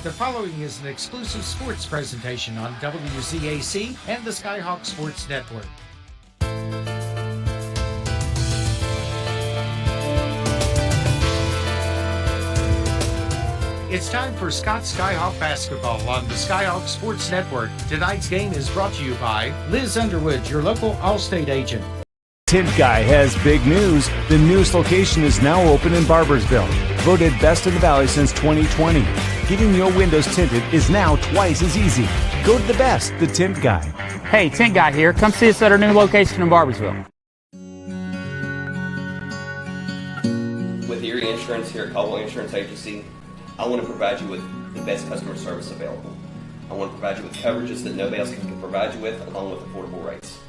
The following is an exclusive sports presentation on WZAC and the Skyhawks Sports Network. It's time for Scott's Skyhawk basketball on the Skyhawk Sports Network. Tonight's game is brought to you by Liz Underwood, your local Allstate agent. Tint Guy has big news. The newest location is now open in Barbersville. Voted best in the Valley since 2020. Getting your windows tinted is now twice as easy. Go to the best, the Tint Guy. Hey, Tint Guy here. Come see us at our new location in Barbersville. With Erie Insurance here at Caldwell Insurance Agency, I want to provide you with the best customer service available. I want to provide you with coverages that nobody else can provide you with, along with affordable rates.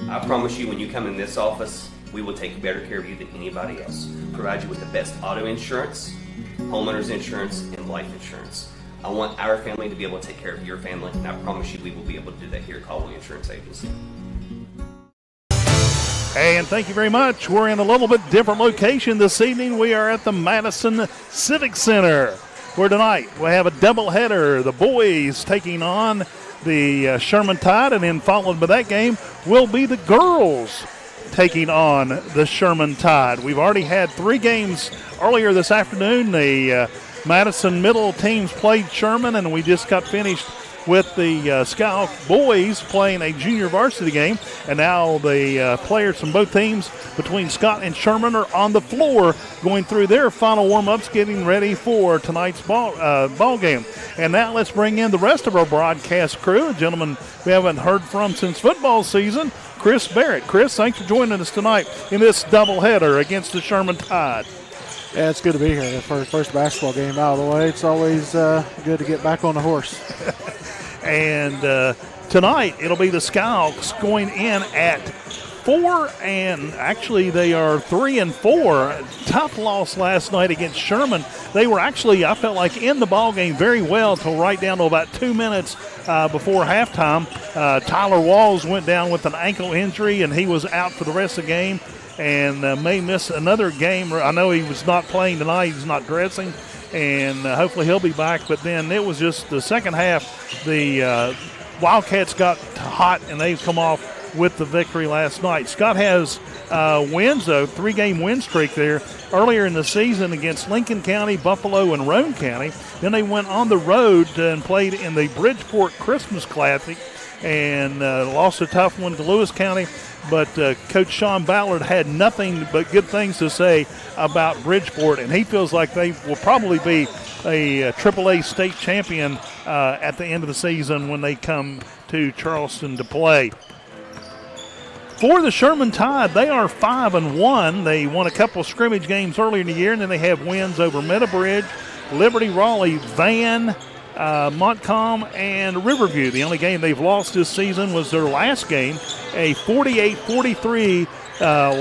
I promise you, when you come in this office, we will take better care of you than anybody else. Provide you with the best auto insurance, homeowners insurance, and life insurance. I want our family to be able to take care of your family, and I promise you we will be able to do that here at Caldwell Insurance Agency. And thank you very much. We're in a little bit different location this evening. We are at the Madison Civic Center, where tonight we have a doubleheader. The boys taking on the Sherman Tide, and then followed by that game will be the girls taking on the Sherman Tide. We've already had 3 games earlier this afternoon. The Madison middle teams played Sherman, and we just got finished with the Skyhawk boys playing a junior varsity game. And now the players from both teams between Scott and Sherman are on the floor going through their final warm-ups, getting ready for tonight's ball game. And now let's bring in the rest of our broadcast crew, a gentleman we haven't heard from since football season, Chris Barrett. Chris, thanks for joining us tonight in this doubleheader against the Sherman Tide. Yeah, it's good to be here. The first basketball game out of the way. It's always good to get back on the horse. And tonight it'll be the Skyhawks going in at 4, and actually they are 3-4. Tough loss last night against Sherman. They were actually, I felt like, in the ball game very well till right down to about 2 minutes before halftime. Tyler Walls went down with an ankle injury, and he was out for the rest of the game and may miss another game. I know he was not playing tonight. He's not dressing, and hopefully he'll be back. But then it was just the second half. The Wildcats got hot, and they've come off with the victory last night. Scott has wins, a 3-game win streak there earlier in the season against Lincoln County, Buffalo, and Roane County. Then they went on the road and played in the Bridgeport Christmas Classic and lost a tough one to Lewis County. But Coach Sean Ballard had nothing but good things to say about Bridgeport, and he feels like they will probably be a AAA state champion at the end of the season when they come to Charleston to play. For the Sherman Tide, they are 5-1. They won a couple of scrimmage games earlier in the year, and then they have wins over Meadowbridge, Liberty, Raleigh, Van, Montcalm, and Riverview. The only game they've lost this season was their last game, a 48-43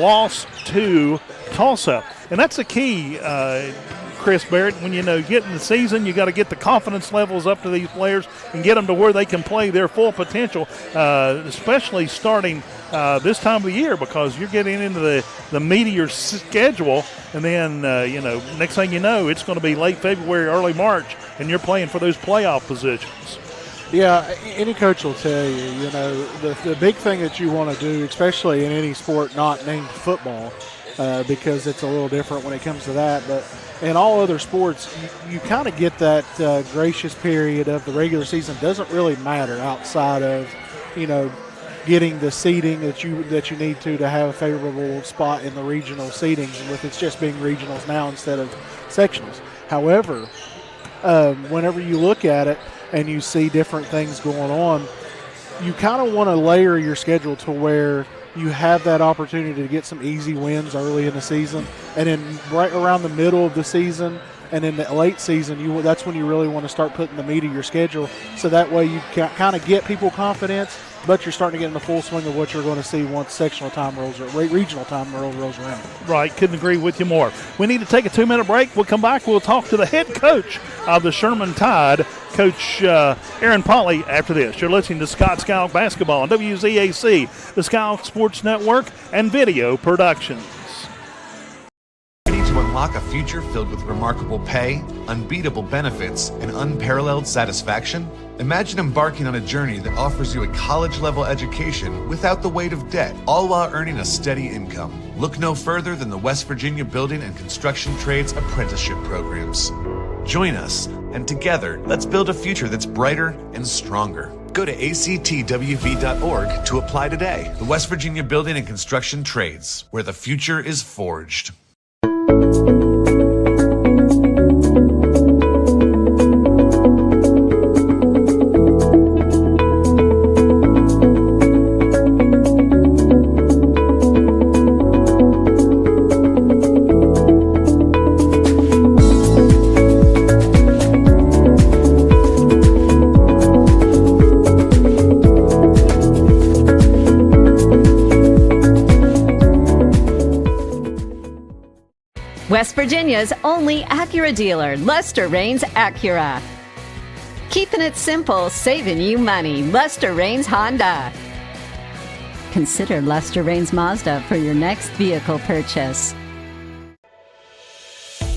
loss to Tulsa. And that's the key, Chris Barrett. When you get in the season, you got to get the confidence levels up to these players and get them to where they can play their full potential, especially starting this time of the year, because you're getting into the meat of your schedule, and then next thing you know, it's going to be late February, early March, and you're playing for those playoff positions. Yeah, any coach will tell you, the big thing that you want to do, especially in any sport not named football, because it's a little different when it comes to that, but in all other sports, you kind of get that gracious period of the regular season. Doesn't really matter outside of, getting the seeding that you need to have a favorable spot in the regional seedings, with it's just being regionals now instead of sectionals. However, whenever you look at it and you see different things going on, you kind of want to layer your schedule to where you have that opportunity to get some easy wins early in the season, and then right around the middle of the season and in the late season, that's when you really want to start putting the meat of your schedule, so that way you can kind of get people confidence, but you're starting to get in the full swing of what you're going to see once sectional time rolls or regional time rolls around. Right, couldn't agree with you more. We need to take a 2-minute break. We'll come back. We'll talk to the head coach of the Sherman Tide, Coach Aaron Polly, after this. You're listening to Scott Skyhawk Basketball on WZAC, the Skyhawk Sports Network, and Video Productions. When unlock a future filled with remarkable pay, unbeatable benefits, and unparalleled satisfaction? Imagine embarking on a journey that offers you a college-level education without the weight of debt, all while earning a steady income. Look no further than the West Virginia Building and Construction Trades apprenticeship programs. Join us, and together, let's build a future that's brighter and stronger. Go to actwv.org to apply today. The West Virginia Building and Construction Trades, where the future is forged. West Virginia's only Acura dealer, Lester Raines Acura. Keeping it simple, saving you money. Lester Raines Honda. Consider Lester Raines Mazda for your next vehicle purchase.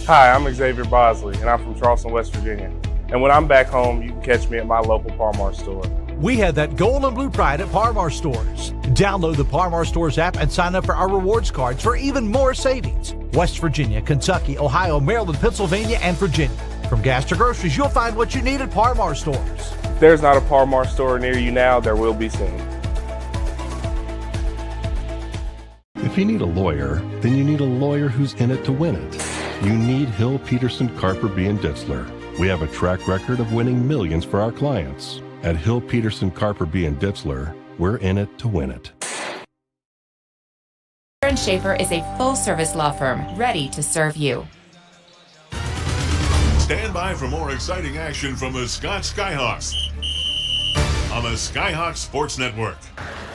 Hi, I'm Xavier Bosley, and I'm from Charleston, West Virginia. And when I'm back home, you can catch me at my local Par-Mar store. We have that gold and blue pride at Par-Mar stores. Download the Par-Mar stores app and sign up for our rewards cards for even more savings. West Virginia, Kentucky, Ohio, Maryland, Pennsylvania, and Virginia. From gas to groceries, you'll find what you need at Par-Mar stores. If there's not a Par-Mar store near you now, there will be soon. If you need a lawyer, then you need a lawyer who's in it to win it. You need Hill, Peterson, Carper, B. & Ditzler. We have a track record of winning millions for our clients. At Hill, Peterson, Carper, B. & Ditzler, we're in it to win it. Schaefer is a full-service law firm ready to serve you. Stand by for more exciting action from the Scott Skyhawks on the Skyhawks Sports Network.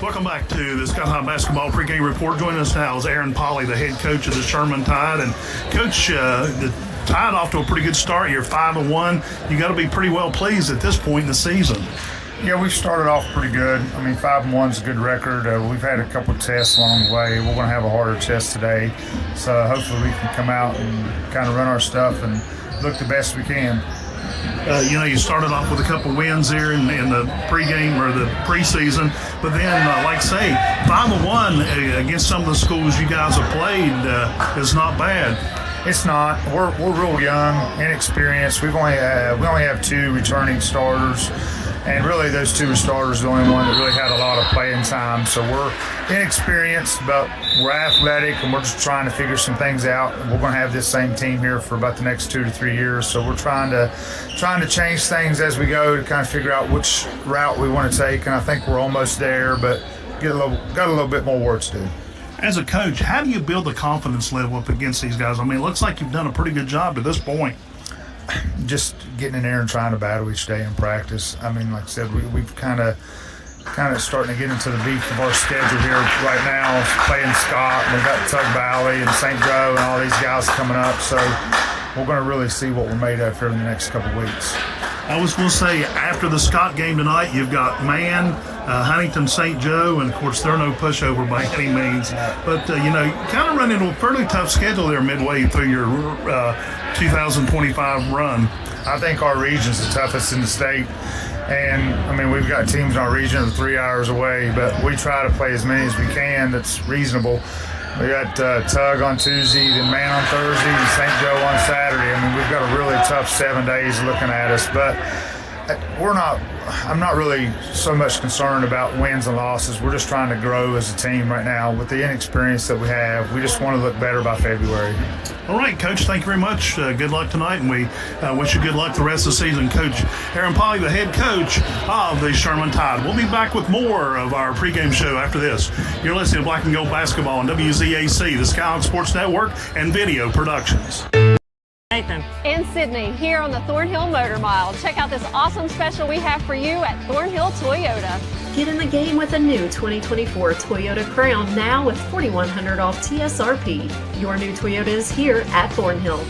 Welcome back to the Skyhawk Basketball Pregame Report. Joining us now is Aaron Polley, the head coach of the Sherman Tide. And Coach, the Tide off to a pretty good start. You're 5-1. You got to be pretty well pleased at this point in the season. Yeah, we've started off pretty good. I mean, 5-1 is a good record. We've had a couple of tests along the way. We're going to have a harder test today. So hopefully we can come out and kind of run our stuff and look the best we can. You started off with a couple wins there in the pregame or the preseason, but then, like I say, 5-1 against some of the schools you guys have played is not bad. It's not. We're real young, inexperienced. We only have 2 returning starters, and really those 2 starters are the only one that really had a lot of playing time. So we're inexperienced, but we're athletic, and we're just trying to figure some things out. We're going to have this same team here for about the next 2 to 3 years. So we're trying to change things as we go to kind of figure out which route we want to take. And I think we're almost there, but got a little bit more work to do. As a coach, how do you build the confidence level up against these guys? I mean, it looks like you've done a pretty good job to this point. Just getting in there and trying to battle each day in practice. I mean, like I said, we've kind of starting to get into the beef of our schedule here right now, playing Scott, and we've got Tug Valley and St. Joe and all these guys coming up. So we're going to really see what we're made of here in the next couple of weeks. I was going to say, after the Scott game tonight, you've got Man, Huntington, St. Joe, and of course they're no pushover by any means. But you kind of run into a fairly tough schedule there midway through your 2025 run. I think our region's the toughest in the state. And, I mean, we've got teams in our region that are 3 hours away, but we try to play as many as we can that's reasonable. We got Tug on Tuesday, then Man on Thursday, and St. Joe on Saturday. I mean, we've got a really tough 7 days looking at us, but I'm not really so much concerned about wins and losses. We're just trying to grow as a team right now with the inexperience that we have. We just want to look better by February. All right, Coach, thank you very much. Good luck tonight, and we wish you good luck the rest of the season. Coach Aaron Polley, the head coach of the Sherman Tide. We'll be back with more of our pregame show after this. You're listening to Black and Gold Basketball on WZAC, the Skyhawks Sports Network, and Video Productions. Nathan. And Sydney here on the Thornhill Motor Mile. Check out this awesome special we have for you at Thornhill Toyota. Get in the game with a new 2024 Toyota Crown now with $4,100 off TSRP. Your new Toyota is here at Thornhill.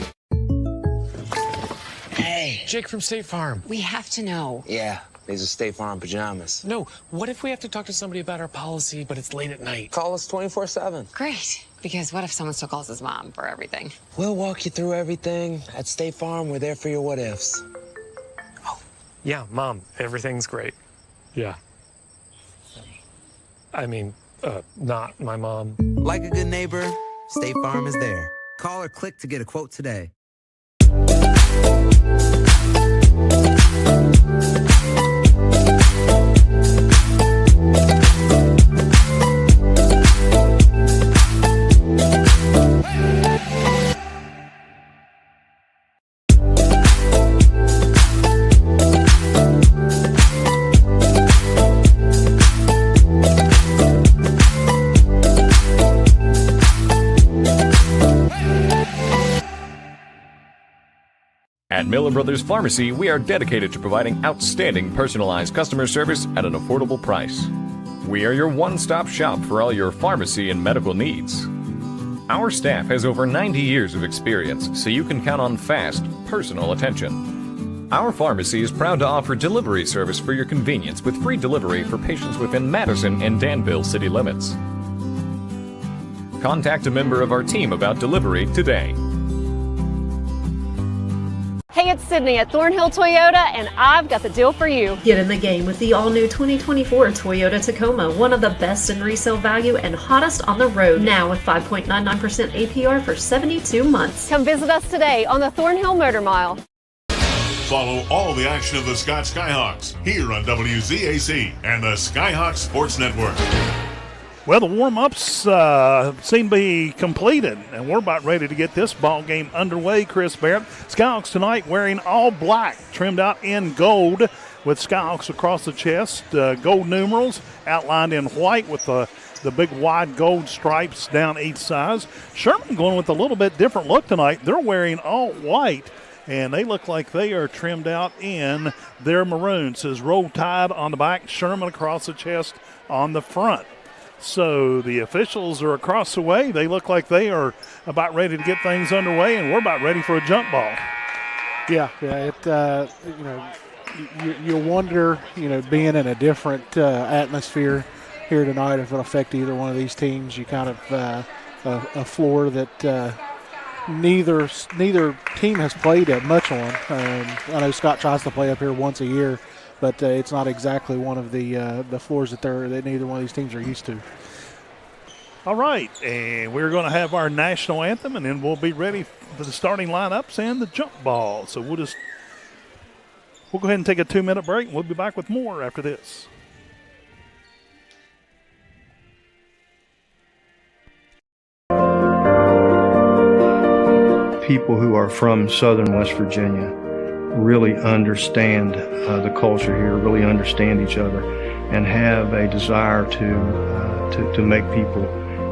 Hey. Jake from State Farm. We have to know. Yeah. These are State Farm pajamas. No, what if we have to talk to somebody about our policy, but it's late at night? Call us 24/7. Great, because what if someone still calls his mom for everything? We'll walk you through everything. At State Farm, we're there for your what-ifs. Yeah, Mom, everything's great. Yeah. I mean, not my mom. Like a good neighbor, State Farm is there. Call or click to get a quote today. At Miller Brothers Pharmacy, we are dedicated to providing outstanding personalized customer service at an affordable price. We are your one-stop shop for all your pharmacy and medical needs. Our staff has over 90 years of experience, so you can count on fast, personal attention. Our pharmacy is proud to offer delivery service for your convenience with free delivery for patients within Madison and Danville city limits. Contact a member of our team about delivery today. Hey, it's Sydney at Thornhill Toyota, and I've got the deal for you. Get in the game with the all-new 2024 Toyota Tacoma, one of the best in resale value and hottest on the road. Now with 5.99% APR for 72 months. Come visit us today on the Thornhill Motor Mile. Follow all the action of the Scott Skyhawks here on WZAC and the Skyhawks Sports Network. Well, the warm-ups seem to be completed, and we're about ready to get this ball game underway, Chris Barrett. Skyhawks tonight wearing all black, trimmed out in gold with Skyhawks across the chest. Gold numerals outlined in white with the big wide gold stripes down each side. Sherman going with a little bit different look tonight. They're wearing all white, and they look like they are trimmed out in their maroon. It says Roll Tide on the back, Sherman across the chest on the front. So the officials are across the way. They look like they are about ready to get things underway, and we're about ready for a jump ball. Yeah. You wonder, being in a different atmosphere here tonight, if it'll affect either one of these teams. You kind of a floor that neither team has played at much on. I know Scott tries to play up here once a year, but it's not exactly one of the floors that neither one of these teams are used to. All right, and we're going to have our national anthem, and then we'll be ready for the starting lineups and the jump ball. So we'll go ahead and take a 2-minute break, and we'll be back with more after this. People who are from southern West Virginia really understand the culture here, really understand each other, and have a desire to make people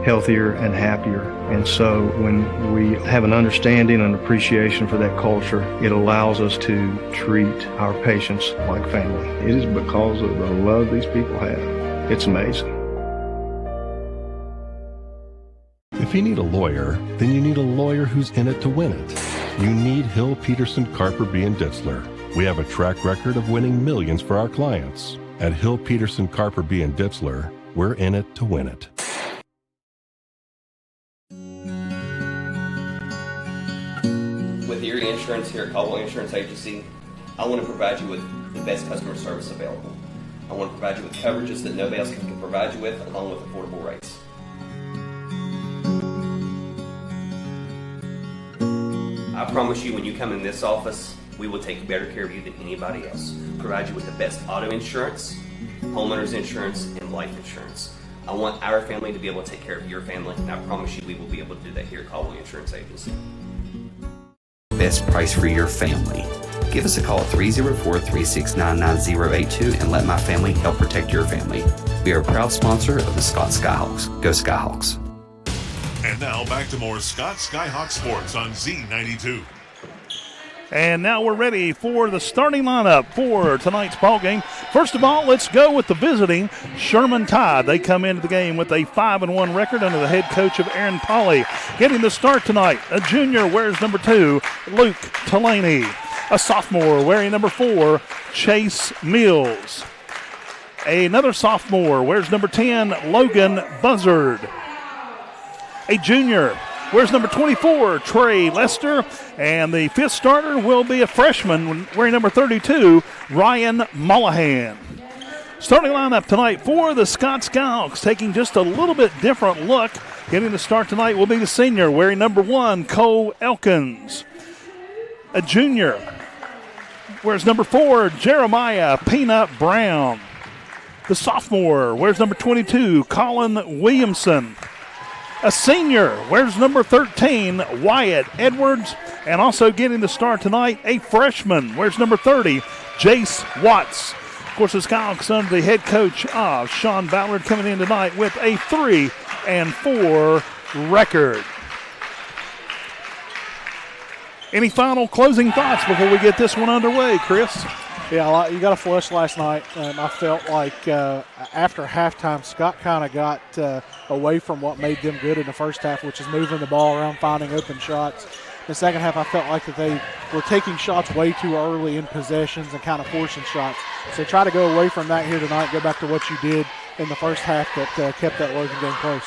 healthier and happier. And so when we have an understanding and appreciation for that culture, it allows us to treat our patients like family. It is because of the love these people have. It's amazing. If you need a lawyer, then you need a lawyer who's in it to win it. You need Hill, Peterson, Carper, B. & Ditzler. We have a track record of winning millions for our clients. At Hill, Peterson, Carper, B. & Ditzler, we're in it to win it. With Erie Insurance here at Caldwell Insurance Agency, I want to provide you with the best customer service available. I want to provide you with coverages that nobody else can provide you with, along with affordable rates. I promise you, when you come in this office, we will take better care of you than anybody else. Provide you with the best auto insurance, homeowners insurance, and life insurance. I want our family to be able to take care of your family, and I promise you we will be able to do that here at Caldwell Insurance Agency. Best price for your family. Give us a call at 304-369-9082 and let my family help protect your family. We are a proud sponsor of the Scott Skyhawks. Go Skyhawks. And now back to more Scott Skyhawk Sports on Z92. And now we're ready for the starting lineup for tonight's ball game. First of all, let's go with the visiting Sherman Tide. They come into the game with a 5-1 record under the head coach of Aaron Pauley. Getting the start tonight, a junior wears number 2, Luke Delaney. a sophomore wearing number 4, Chase Mills. Another sophomore wears number 10, Logan Buzzard. A junior wears number 24, Trey Lester. And the 5th starter will be a freshman wearing number 32, Ryan Mullahan. Starting lineup tonight for the Scott Skyhawks, taking just a little bit different look. Getting the start tonight will be the senior wearing number 1, Cole Elkins. A junior wears number 4, Jeremiah Peanut Brown. The sophomore wears number 22, Colin Williamson. A senior wears number 13, Wyatt Edwards. And also getting the start tonight, a freshman wears number 30, Jace Watts. Of course, the Skyhawks under the head coach of Sean Ballard coming in tonight with a 3-4 record. Any final closing thoughts before we get this one underway, Chris? Yeah, you got a flush last night. I felt like after halftime, Scott kind of got away from what made them good in the first half, which is moving the ball around, finding open shots. The second half, I felt like that they were taking shots way too early in possessions and kind of forcing shots. So try to go away from that here tonight, go back to what you did in the first half that kept that Logan game close.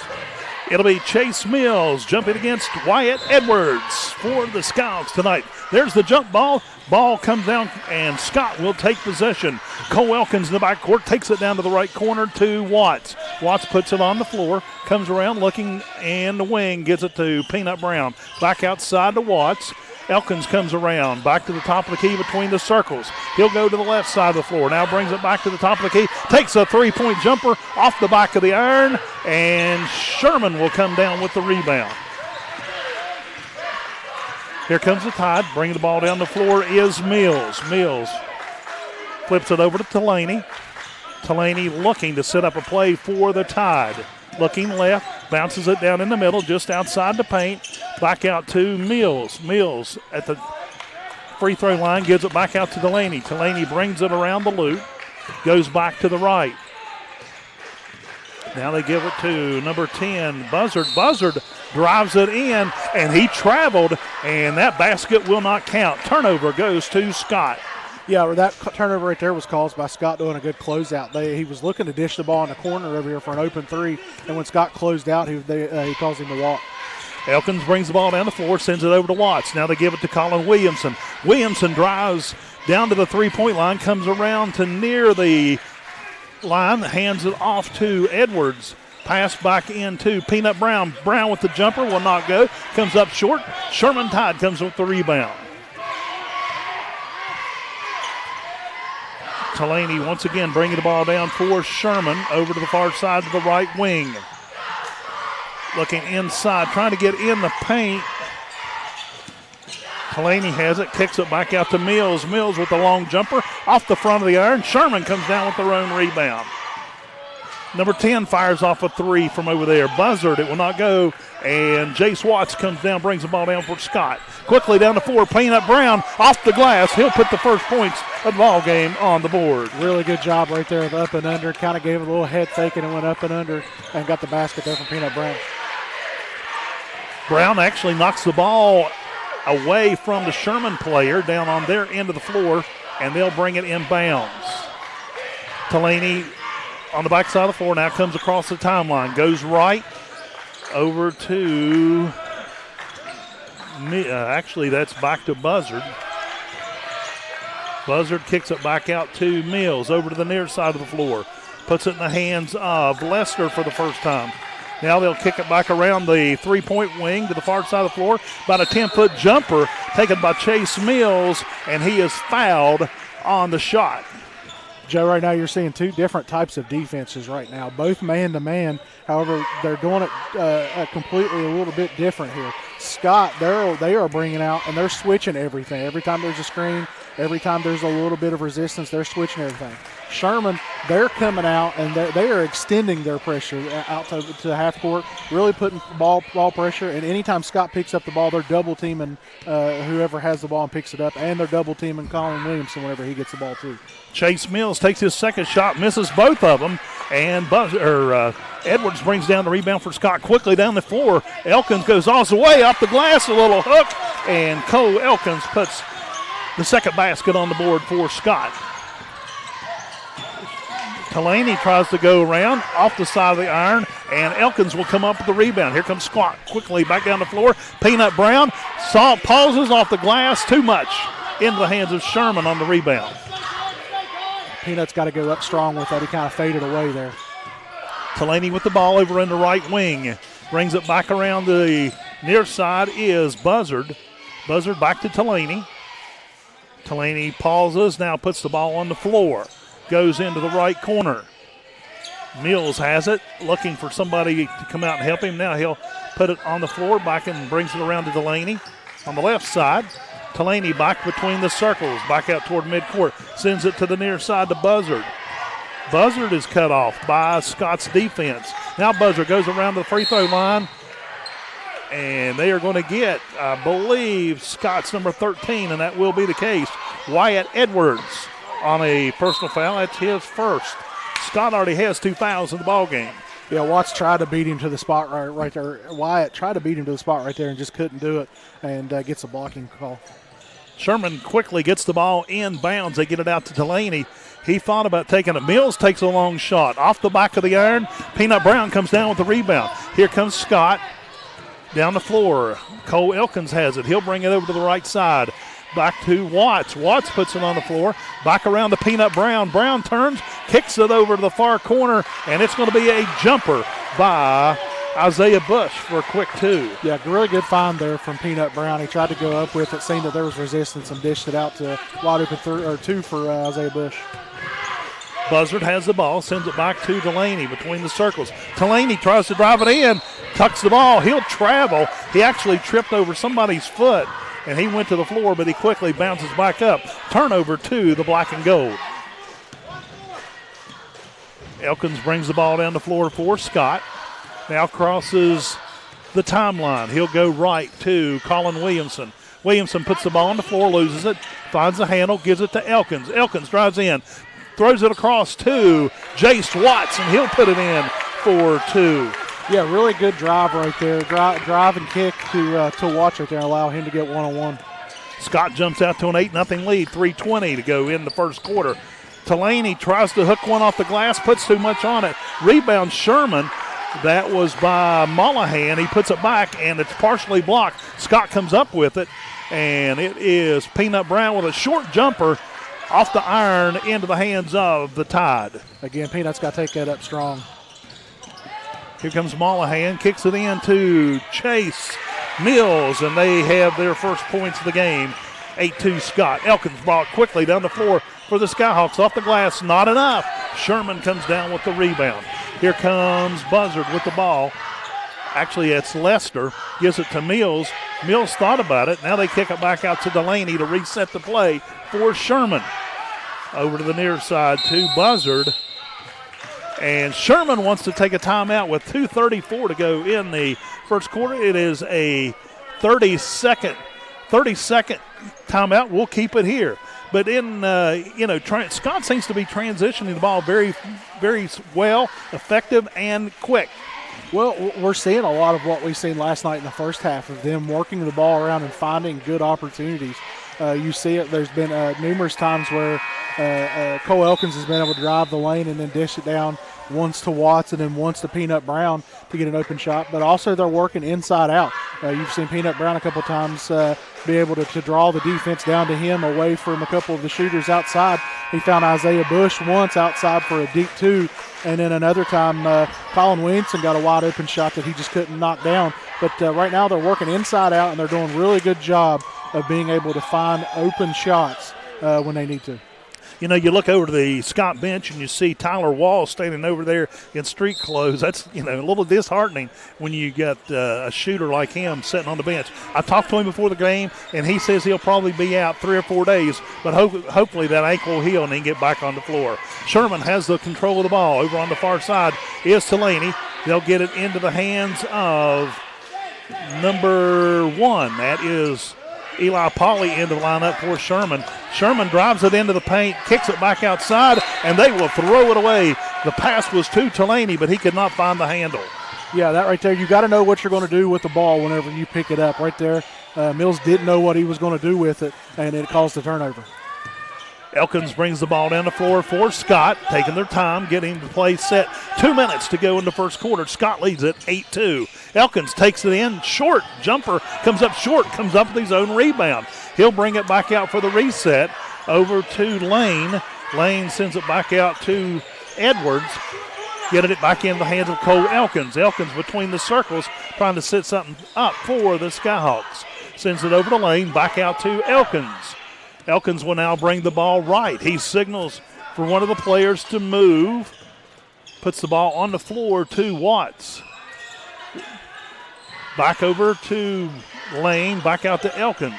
It'll be Chase Mills jumping against Wyatt Edwards for the Skyhawks tonight. There's the jump ball. Ball comes down, and Scott will take possession. Cole Elkins in the backcourt takes it down to the right corner to Watts. Watts puts it on the floor, comes around looking in the wing, gives it to Peanut Brown. Back outside to Watts. Elkins comes around, back to the top of the key between the circles. He'll go to the left side of the floor. Now brings it back to the top of the key. Takes a three-point jumper off the back of the iron, and Sherman will come down with the rebound. Here comes the Tide. Bringing the ball down the floor is Mills. Mills flips it over to Delaney. Delaney looking to set up a play for the Tide. Looking left, bounces it down in the middle, just outside the paint. Back out to Mills. Mills at the free throw line, gives it back out to Delaney. Delaney brings it around the loop, goes back to the right. Now they give it to number 10, Buzzard. Buzzard drives it in, and he traveled, and that basket will not count. Turnover goes to Scott. Yeah, that turnover right there was caused by Scott doing a good closeout. He was looking to dish the ball in the corner over here for an open three, and when Scott closed out, he caused him to walk. Elkins brings the ball down the floor, sends it over to Watts. Now they give it to Colin Williamson. Williamson drives down to the three-point line, comes around to near the line, hands it off to Edwards. Pass back into Peanut Brown. Brown with the jumper, will not go. Comes up short. Sherman Tide comes with the rebound. Delaney once again bringing the ball down for Sherman over to the far side of the right wing. Looking inside, trying to get in the paint. Delaney has it, kicks it back out to Mills. Mills with the long jumper off the front of the iron. Sherman comes down with their own rebound. Number 10 fires off a three from over there. Buzzard, it will not go. And Jace Watts comes down, brings the ball down for Scott. Quickly down the floor, Peanut Brown off the glass. He'll put the first points of the ball game on the board. Really good job right there of up and under. Kind of gave it a little head fake and went up and under and got the basket there from Peanut Brown. Brown actually knocks the ball away from the Sherman player down on their end of the floor, and they'll bring it inbounds. Delaney on the backside of the floor now comes across the timeline, goes right over to, actually that's back to Buzzard. Buzzard kicks it back out to Mills over to the near side of the floor. Puts it in the hands of Lester for the first time. Now they'll kick it back around the three-point wing to the far side of the floor. About a 10-foot jumper taken by Chase Mills, and he is fouled on the shot. Joe, right now you're seeing two different types of defenses right now, both man-to-man. However, they're doing it completely a little bit different here. Scott, they are bringing out, and they're switching everything. Every time there's a screen, every time there's a little bit of resistance, they're switching everything. Sherman, they're coming out, and they are extending their pressure out to the half court, really putting ball pressure. And anytime Scott picks up the ball, they're double-teaming whoever has the ball and picks it up, and they're double-teaming Colin Williamson whenever he gets the ball too. Chase Mills takes his second shot, misses both of them, and Edwards brings down the rebound for Scott quickly down the floor. Elkins goes all the way off the glass, a little hook, and Cole Elkins puts the second basket on the board for Scott. Delaney tries to go around off the side of the iron, and Elkins will come up with the rebound. Here comes Scott quickly back down the floor. Peanut Brown pauses off the glass too much into the hands of Sherman on the rebound. Peanut's got to go up strong with that. He kind of faded away there. Delaney with the ball over in the right wing. Brings it back around the near side is Buzzard. Buzzard back to Delaney. Delaney pauses, now puts the ball on the floor. Goes into the right corner. Mills has it, looking for somebody to come out and help him. Now he'll put it on the floor, back and brings it around to Delaney. On the left side, Delaney back between the circles, back out toward midcourt. Sends it to the near side to Buzzard. Buzzard is cut off by Scott's defense. Now Buzzard goes around the free throw line, and they are going to get, I believe, Scott's number 13, and that will be the case. Wyatt Edwards on a personal foul. That's his first. Scott already has 2 fouls in the ball game. Yeah, Watts tried to beat him to the spot right there. Wyatt tried to beat him to the spot right there and just couldn't do it, and gets a blocking call. Sherman quickly gets the ball in bounds. They get it out to Delaney. He thought about taking it. Mills takes a long shot off the back of the iron. Peanut Brown comes down with the rebound. Here comes Scott down the floor. Cole Elkins has it. He'll bring it over to the right side. Back to Watts. Watts puts it on the floor. Back around to Peanut Brown. Brown turns, kicks it over to the far corner, and it's going to be a jumper by Isaiah Bush for a quick 2. Yeah, really good find there from Peanut Brown. He tried to go up with it, seen that there was resistance, and dished it out to wide open 2 for Isaiah Bush. Buzzard has the ball, sends it back to Delaney between the circles. Delaney tries to drive it in, tucks the ball. He'll travel. He actually tripped over somebody's foot, and he went to the floor, but he quickly bounces back up. Turnover to the black and gold. Elkins brings the ball down the floor for Scott. Now crosses the timeline. He'll go right to Colin Williamson. Williamson puts the ball on the floor, loses it, finds the handle, gives it to Elkins. Elkins drives in, throws it across to Jace Watts, and he'll put it in for 2. Yeah, really good drive right there. Drive and kick to Watts right there and allow him to get one-on-one. Scott jumps out to an 8-0 lead, 3:20 to go in the first quarter. Delaney tries to hook one off the glass, puts too much on it. Rebound Sherman. That was by Mollahan. He puts it back, and it's partially blocked. Scott comes up with it, and it is Peanut Brown with a short jumper off the iron into the hands of the Tide. Again, Peanut's got to take that up strong. Here comes Mollahan, kicks it in to Chase Mills, and they have their first points of the game. 8-2 Scott. Elkins brought quickly down the floor for the Skyhawks. Off the glass, not enough. Sherman comes down with the rebound. Here comes Buzzard with the ball. Actually, it's Lester. Gives it to Mills. Mills thought about it. Now they kick it back out to Delaney to reset the play for Sherman. Over to the near side to Buzzard. And Sherman wants to take a timeout with 2:34 to go in the first quarter. It is a 30-second timeout. We'll keep it here. But Scott seems to be transitioning the ball very, very well, effective, and quick. Well, we're seeing a lot of what we've seen last night in the first half of them working the ball around and finding good opportunities. You see it. There's been numerous times where Cole Elkins has been able to drive the lane and then dish it down once to Watts and then once to Peanut Brown to get an open shot. But also they're working inside out. You've seen Peanut Brown a couple times be able to draw the defense down to him away from a couple of the shooters outside. He found Isaiah Bush once outside for a deep 2. And then another time, Colin Williamson got a wide open shot that he just couldn't knock down. But right now they're working inside out, and they're doing a really good job of being able to find open shots when they need to. You know, you look over to the Scott bench and you see Tyler Wall standing over there in street clothes. That's, a little disheartening when you got a shooter like him sitting on the bench. I talked to him before the game, and he says he'll probably be out 3 or 4 days, but hopefully that ankle will heal and he can get back on the floor. Sherman has the control of the ball. Over on the far side is Delaney. They'll get it into the hands of number 1. That is Eli Pauley into the lineup for Sherman. Sherman drives it into the paint, kicks it back outside, and they will throw it away. The pass was to Delaney, but he could not find the handle. Yeah, that right there, you got to know what you're going to do with the ball whenever you pick it up. Right there, Mills didn't know what he was going to do with it, and it caused the turnover. Elkins brings the ball down the floor for Scott, taking their time, getting the play set. 2 minutes to go in the first quarter. Scott leads it 8-2. Elkins takes it in, short, jumper, comes up short, comes up with his own rebound. He'll bring it back out for the reset, over to Lane. Lane sends it back out to Edwards, getting it back into the hands of Cole Elkins. Elkins between the circles, trying to set something up for the Skyhawks. Sends it over to Lane, back out to Elkins. Elkins will now bring the ball right. He signals for one of the players to move. Puts the ball on the floor to Watts. Back over to Lane, back out to Elkins.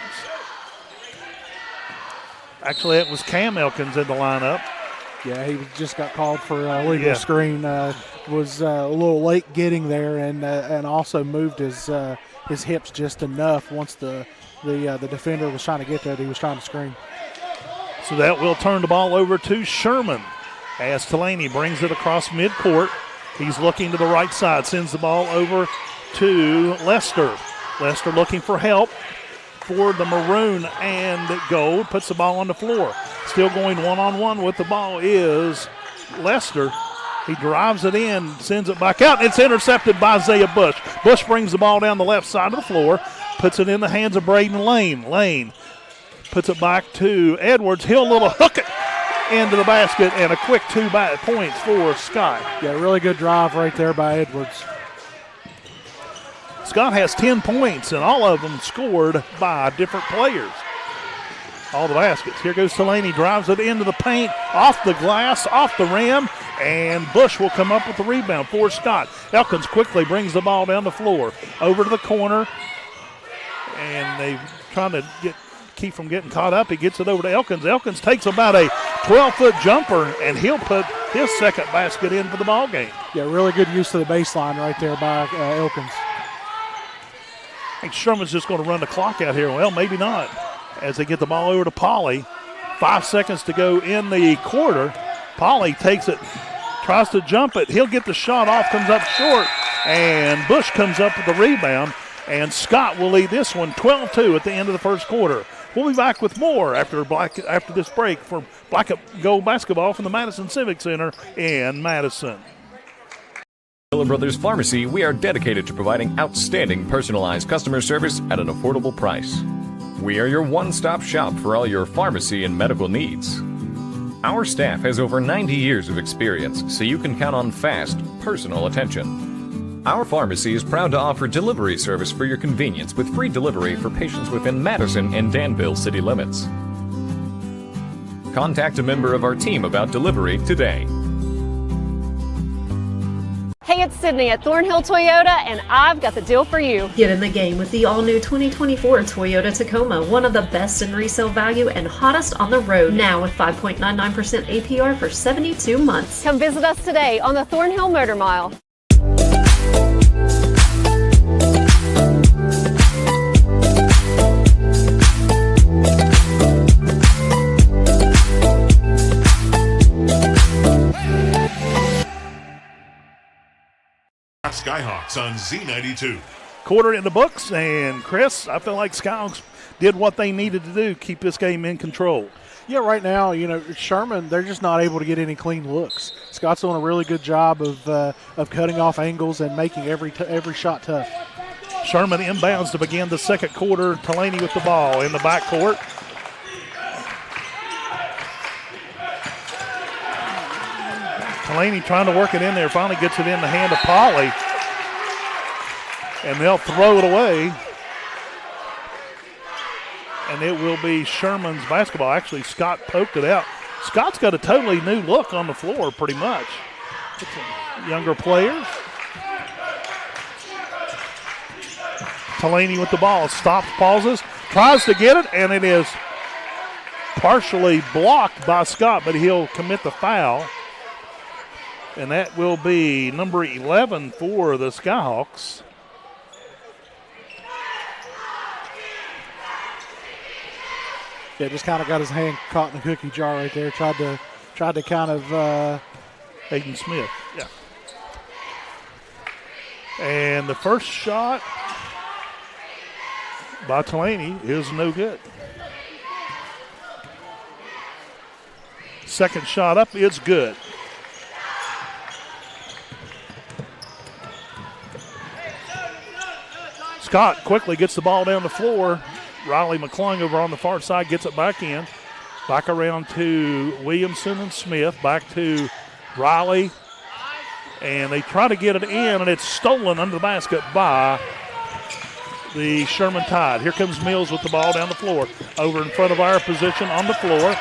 Actually, it was Cam Elkins in the lineup. Yeah, he just got called for a legal screen. Was a little late getting there, and also moved his hips just enough once the defender was trying to get there. He was trying to screen. So that will turn the ball over to Sherman as Delaney brings it across midcourt. He's looking to the right side, sends the ball over to Lester. Lester looking for help for the maroon and gold, puts the ball on the floor. Still going one-on-one with the ball is Lester. He drives it in, sends it back out, and it's intercepted by Isaiah Bush. Bush brings the ball down the left side of the floor, puts it in the hands of Braden Lane. Lane puts it back to Edwards. He'll little hook it into the basket, and a quick 2 points for Scott. Yeah, really good drive right there by Edwards. Scott has 10 points, and all of them scored by different players. All the baskets. Here goes Delaney, drives it into the paint, off the glass, off the rim, and Bush will come up with the rebound for Scott. Elkins quickly brings the ball down the floor, over to the corner, and they trying to keep from getting caught up. He gets it over to Elkins. Elkins takes about a 12-foot jumper, and he'll put his second basket in for the ball game. Yeah, really good use of the baseline right there by Elkins. I think Sherman's just going to run the clock out here. Well, maybe not, as they get the ball over to Pauly. 5 seconds to go in the quarter. Pauly takes it, tries to jump it. He'll get the shot off, comes up short, and Bush comes up with the rebound, and Scott will lead this one 12-2 at the end of the first quarter. We'll be back with more after this break for Black Up Gold basketball from the Madison Civic Center in Madison. Miller Brothers Pharmacy, we are dedicated to providing outstanding personalized customer service at an affordable price. We are your one-stop shop for all your pharmacy and medical needs. Our staff has over 90 years of experience, so you can count on fast, personal attention. Our pharmacy is proud to offer delivery service for your convenience with free delivery for patients within Madison and Danville city limits. Contact a member of our team about delivery today. Hey, it's Sydney at Thornhill Toyota, and I've got the deal for you. Get in the game with the all-new 2024 Toyota Tacoma, one of the best in resale value and hottest on the road. Now with 5.99% APR for 72 months. Come visit us today on the Thornhill Motor Mile. Skyhawks on Z92. Quarter in the books, and Chris, I feel like Skyhawks did what they needed to do, keep this game in control. Yeah, right now, Sherman, they're just not able to get any clean looks. Scott's doing a really good job of cutting off angles and making every shot tough. Sherman inbounds to begin the second quarter. Delaney with the ball in the backcourt. Delaney trying to work it in there, finally gets it in the hand of Pauly. And they'll throw it away. And it will be Sherman's basketball. Actually, Scott poked it out. Scott's got a totally new look on the floor, pretty much. Younger players. Delaney with the ball. Stops, pauses, tries to get it, and it is partially blocked by Scott, but he'll commit the foul. And that will be number 11 for the Skyhawks. Yeah, just kind of got his hand caught in the cookie jar right there. Tried to kind of Hayden Smith. Yeah. And the first shot by Delaney is no good. Second shot up is good. Scott quickly gets the ball down the floor. Riley McClung over on the far side gets it back in. Back around to Williamson and Smith. Back to Riley. And they try to get it in, and it's stolen under the basket by the Sherman Tide. Here comes Mills with the ball down the floor. Over in front of our position on the floor.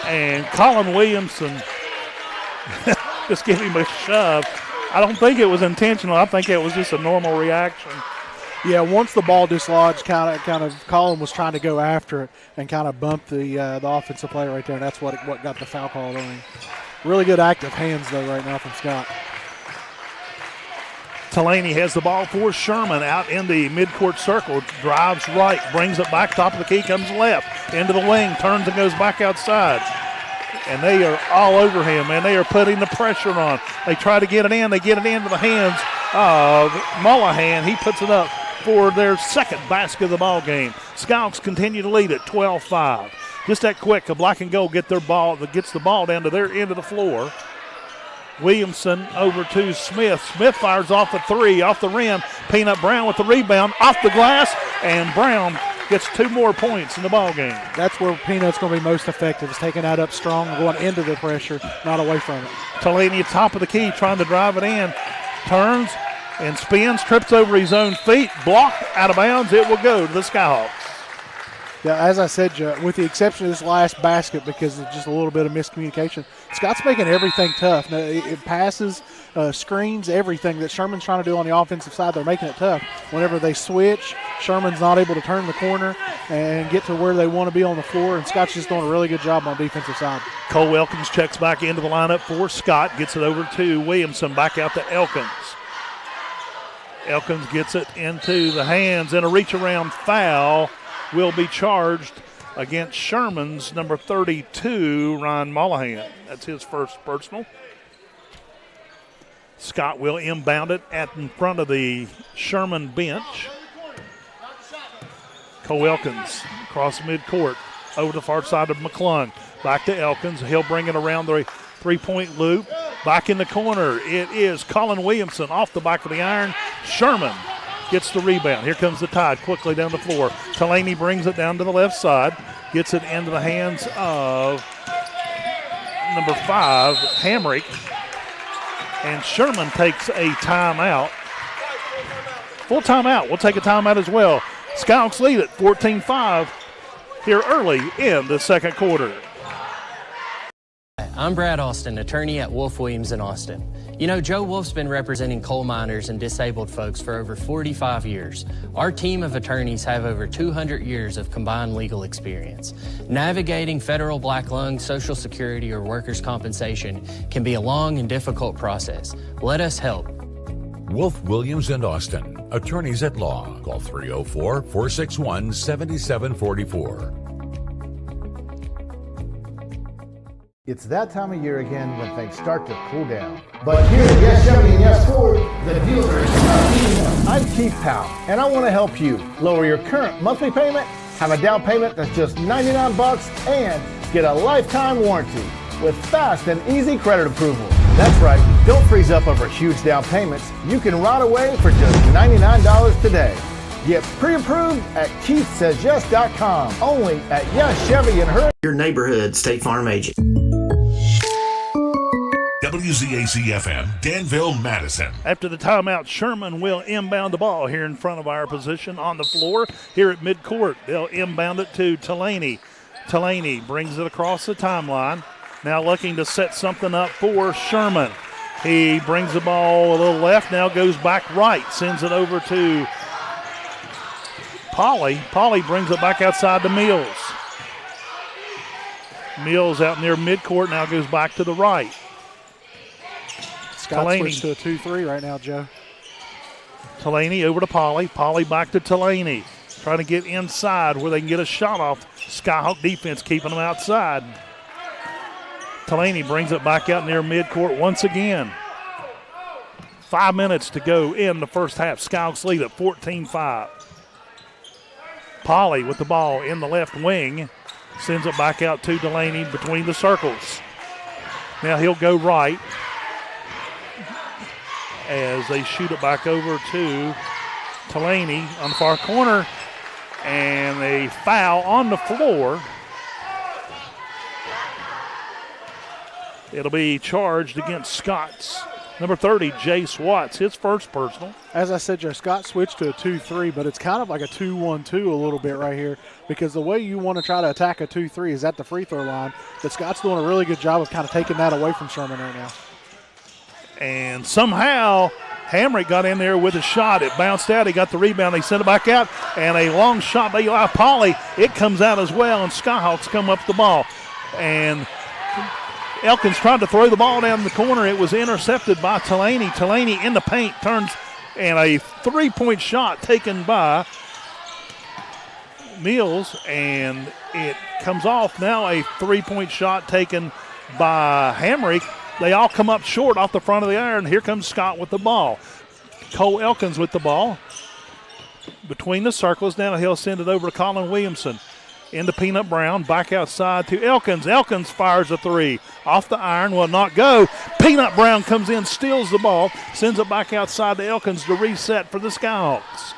And Colin Williamson just gave him a shove. I don't think it was intentional. I think it was just a normal reaction. Yeah, once the ball dislodged, kind of Colin was trying to go after it and kind of bumped the offensive player right there, and that's what got the foul call on him. Really good active hands, though, right now from Scott. Delaney has the ball for Sherman out in the midcourt circle. Drives right, brings it back, top of the key, comes left, into the wing, turns and goes back outside. And they are all over him, man. They are putting the pressure on. They try to get it in. They get it into the hands of Mullahan. He puts it up for their second basket of the ball game. Skyhawks continue to lead at 12-5. Just that quick, a black and gold gets the ball down to their end of the floor. Williamson over to Smith. Smith fires off a three, off the rim. Peanut Brown with the rebound, off the glass, and Brown gets 2 more points in the ball game. That's where Peanut's going to be most effective, is taking that up strong and going into the pressure, not away from it. Delaney, top of the key, trying to drive it in. Turns and spins, trips over his own feet, blocked out of bounds. It will go to the Skyhawks. Yeah, as I said, Joe, with the exception of this last basket because of just a little bit of miscommunication, Scott's making everything tough. Now, it passes, screens, everything that Sherman's trying to do on the offensive side, they're making it tough. Whenever they switch, Sherman's not able to turn the corner and get to where they want to be on the floor, and Scott's just doing a really good job on the defensive side. Cole Elkins checks back into the lineup for Scott, gets it over to Williamson, back out to Elkins. Elkins gets it into the hands, and a reach-around foul will be charged against Sherman's number 32, Ryan Mullahan. That's his first personal. Scott will inbound it in front of the Sherman bench. Cole Elkins across midcourt over the far side of McClung. Back to Elkins. He'll bring it around the three-point loop. Back in the corner, it is Colin Williamson off the back of the iron. Sherman gets the rebound. Here comes the Tide quickly down the floor. Delaney brings it down to the left side. Gets it into the hands of number 5, Hamrick. And Sherman takes a timeout. Full timeout. We'll take a timeout as well. Skyhawks lead at 14-5 here early in the second quarter. I'm Brad Austin, attorney at Wolf Williams in Austin. You know, Joe Wolf's been representing coal miners and disabled folks for over 45 years. Our team of attorneys have over 200 years of combined legal experience. Navigating federal black lung, Social Security, or workers' compensation can be a long and difficult process. Let us help. Wolf Williams and Austin, attorneys at law. Call 304-461-7744. It's that time of year again when things start to cool down. But here at Yes Chevy and Yes Ford, the deals are not heating up. I'm Keith Powell, and I want to help you lower your current monthly payment, have a down payment that's just $99, and get a lifetime warranty with fast and easy credit approval. That's right, don't freeze up over huge down payments. You can ride away for just $99 today. Get pre-approved at KeithSaysYes.com. Only at Yes Chevy and Her. Your neighborhood State Farm agent. WZAC-FM, Danville, Madison. After the timeout, Sherman will inbound the ball here in front of our position on the floor here at midcourt. They'll inbound it to Delaney. Delaney brings it across the timeline. Now looking to set something up for Sherman. He brings the ball a little left, now goes back right, sends it over to Polly. Polly brings it back outside to Mills. Mills out near midcourt, now goes back to the right. Scott switched to a 2-3 right now, Joe. Delaney over to Polly. Polly back to Delaney. Trying to get inside where they can get a shot off. Skyhawk defense keeping them outside. Delaney brings it back out near midcourt once again. 5 minutes to go in the first half. Skyhawks lead at 14-5. Polly with the ball in the left wing. Sends it back out to Delaney between the circles. Now he'll go right as they shoot it back over to Delaney on the far corner. And a foul on the floor. It'll be charged against Scott's number 30, Jace Watts, his first personal. As I said, Joe, Scott switched to a 2-3, but it's kind of like a 2-1-2 a little bit right here, because the way you want to try to attack a 2-3 is at the free throw line, but Scott's doing a really good job of kind of taking that away from Sherman right now. And somehow Hamrick got in there with a shot. It bounced out. He got the rebound. They sent it back out, and a long shot by Polly. It comes out as well, and Skyhawks come up the ball. And Elkins tried to throw the ball down the corner. It was intercepted by Delaney. Delaney in the paint turns, and a three-point shot taken by Mills, and it comes off. Now a three-point shot taken by Hamrick. They all come up short off the front of the iron. Here comes Scott with the ball. Cole Elkins with the ball. Between the circles, now he'll send it over to Colin Williamson. Into Peanut Brown, back outside to Elkins. Elkins fires a three. Off the iron, will not go. Peanut Brown comes in, steals the ball, sends it back outside to Elkins to reset for the Skyhawks.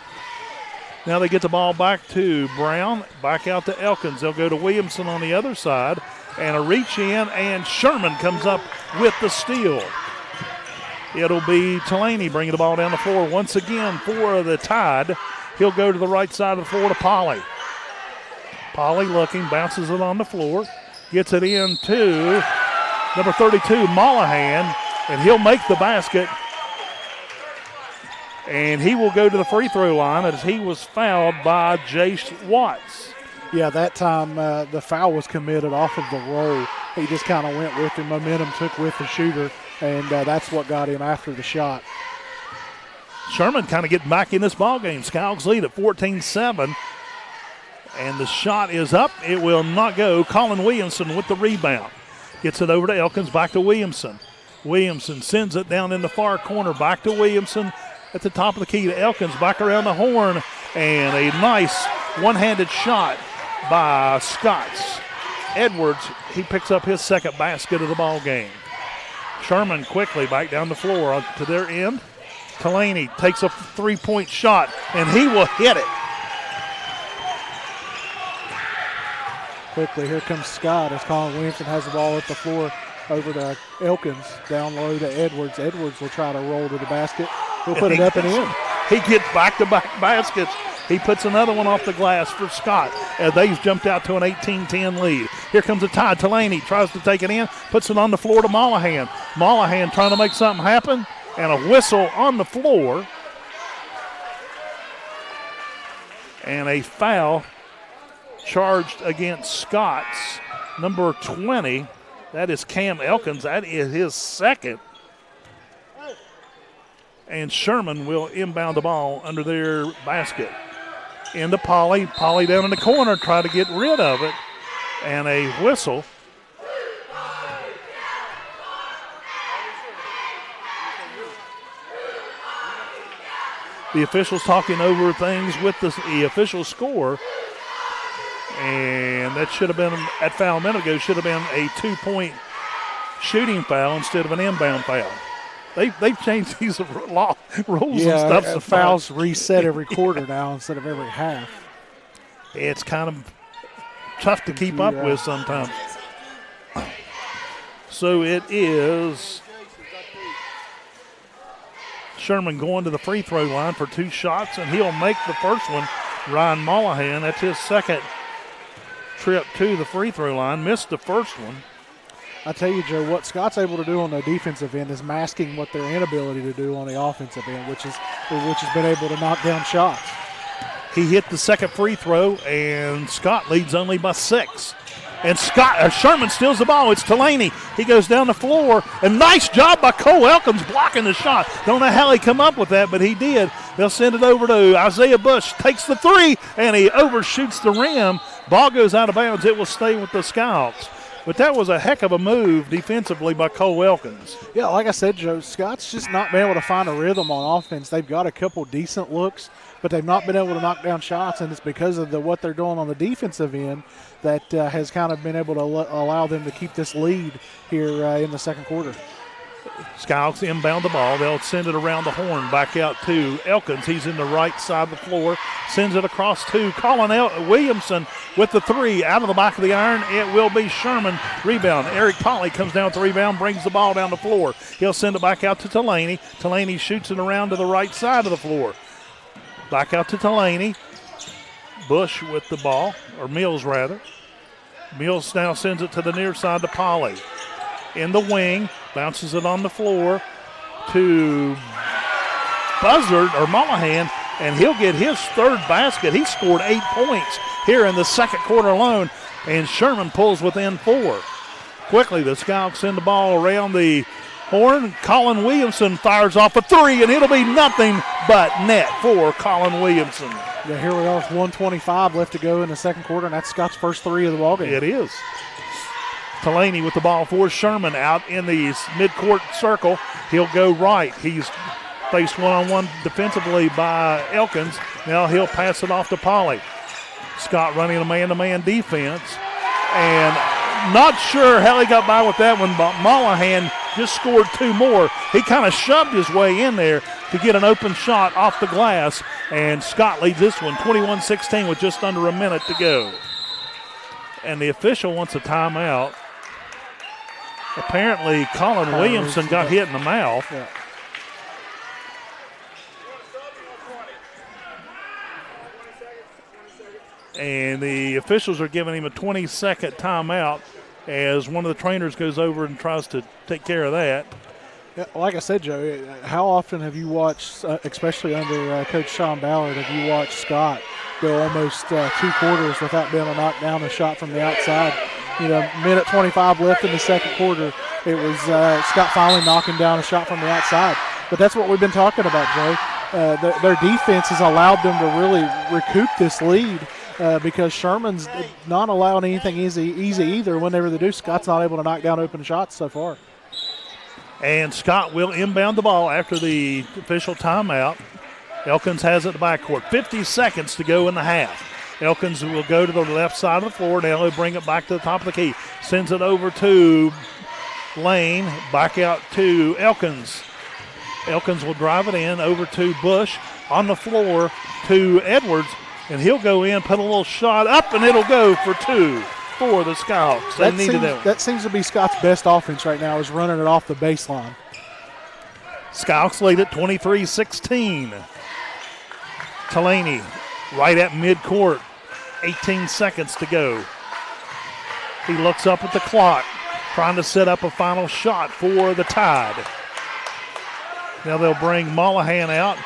Now they get the ball back to Brown, back out to Elkins. They'll go to Williamson on the other side, and a reach in, and Sherman comes up with the steal. It'll be Delaney bringing the ball down the floor once again for the Tide. He'll go to the right side of the floor to Polly. Polly looking, bounces it on the floor, gets it in to number 32, Mollahan, and he'll make the basket. And he will go to the free throw line as he was fouled by Jace Watts. Yeah, that time the foul was committed off of the roll. He just kind of went with the momentum, took with the shooter, and that's what got him after the shot. Sherman kind of getting back in this ballgame. Skyhawks lead at 14-7. And the shot is up. It will not go. Colin Williamson with the rebound. Gets it over to Elkins, back to Williamson. Williamson sends it down in the far corner, back to Williamson at the top of the key to Elkins, back around the horn, and a nice one-handed shot by Scotts. Edwards, he picks up his second basket of the ball game. Sherman quickly back down the floor to their end. Delaney takes a three-point shot, and he will hit it. Quickly, here comes Scott as Colin Williamson has the ball at the floor over to Elkins, down low to Edwards. Edwards will try to roll to the basket. He'll put it up and in. He gets back-to-back baskets. He puts another one off the glass for Scott as they've jumped out to an 18-10 lead. Here comes the Tide. Delaney tries to take it in, puts it on the floor to Mollahan. Mollahan trying to make something happen, and a whistle on the floor. And a foul charged against Scott's number 20. That is Cam Elkins. That is his second. And Sherman will inbound the ball under their basket. Into Polly. Polly down in the corner, try to get rid of it. And a whistle. The officials talking over things with the official score. And that should have been, at foul a minute ago, should have been a 2-point shooting foul instead of an inbound foul. They've changed these rules and stuff. Yeah, fouls reset every quarter now instead of every half. It's kind of tough to keep up with sometimes. So it is Sherman going to the free throw line for two shots, and he'll make the first one. Ryan Mollahan, that's his second trip to the free throw line, missed the first one. I tell you, Joe, what Scott's able to do on the defensive end is masking what their inability to do on the offensive end, which has been able to knock down shots. He hit the second free throw, and Scott leads only by 6. And Sherman steals the ball. It's Delaney. He goes down the floor, and nice job by Cole Elkins blocking the shot. Don't know how he come up with that, but he did. They'll send it over to Isaiah Bush. Takes the three, and he overshoots the rim. Ball goes out of bounds. It will stay with the Skyhawks. But that was a heck of a move defensively by Cole Elkins. Yeah, like I said, Joe, Scott's just not been able to find a rhythm on offense. They've got a couple decent looks, but they've not been able to knock down shots, and it's because of what they're doing on the defensive end that has kind of been able to allow them to keep this lead here in the second quarter. Skyhawks inbound the ball. They'll send it around the horn back out to Elkins. He's in the right side of the floor. Sends it across to Colin Williamson with the three out of the back of the iron. It will be Sherman. Rebound. Eric Polly comes down with the rebound, brings the ball down the floor. He'll send it back out to Delaney. Delaney shoots it around to the right side of the floor. Back out to Delaney. Bush with the ball, or Mills rather. Mills now sends it to the near side to Polly. In the wing, bounces it on the floor to Buzzard or Mollahan, and he'll get his third basket. He scored 8 points here in the second quarter alone, and Sherman pulls within 4. Quickly, the Skyhawks send the ball around the horn. Colin Williamson fires off a three, and it'll be nothing but net for Colin Williamson. Yeah, here we are with 1:25 left to go in the second quarter, and that's Scott's first three of the ballgame. It is. Delaney with the ball for Sherman out in the midcourt circle. He'll go right. He's faced one-on-one defensively by Elkins. Now he'll pass it off to Polly. Scott running a man-to-man defense. And not sure how he got by with that one, but Mollahan just scored 2 more. He kind of shoved his way in there to get an open shot off the glass. And Scott leads this one 21-16 with just under a minute to go. And the official wants a timeout. Apparently, Colin Williamson got hit in the mouth. Yeah. And the officials are giving him a 20-second timeout as one of the trainers goes over and tries to take care of that. Yeah, like I said, Joe, how often have you watched, especially under Coach Sean Ballard, have you watched Scott go almost 2 quarters without being able to knock down a shot from the outside? You know, minute 25 left in the second quarter. It was Scott finally knocking down a shot from the outside. But that's what we've been talking about, Joe. Their defense has allowed them to really recoup this lead because Sherman's not allowing anything easy either. Whenever they do, Scott's not able to knock down open shots so far. And Scott will inbound the ball after the official timeout. Elkins has it to backcourt. 50 seconds to go in the half. Elkins will go to the left side of the floor. Now he'll bring it back to the top of the key. Sends it over to Lane. Back out to Elkins. Elkins will drive it in over to Bush. On the floor to Edwards. And he'll go in, put a little shot up, and it'll go for 2 for the Skyhawks. That seems to be Scott's best offense right now, is running it off the baseline. Skyhawks lead at 23-16. Delaney right at midcourt. 18 seconds to go. He looks up at the clock, trying to set up a final shot for the Tide. Now they'll bring Mollahan out.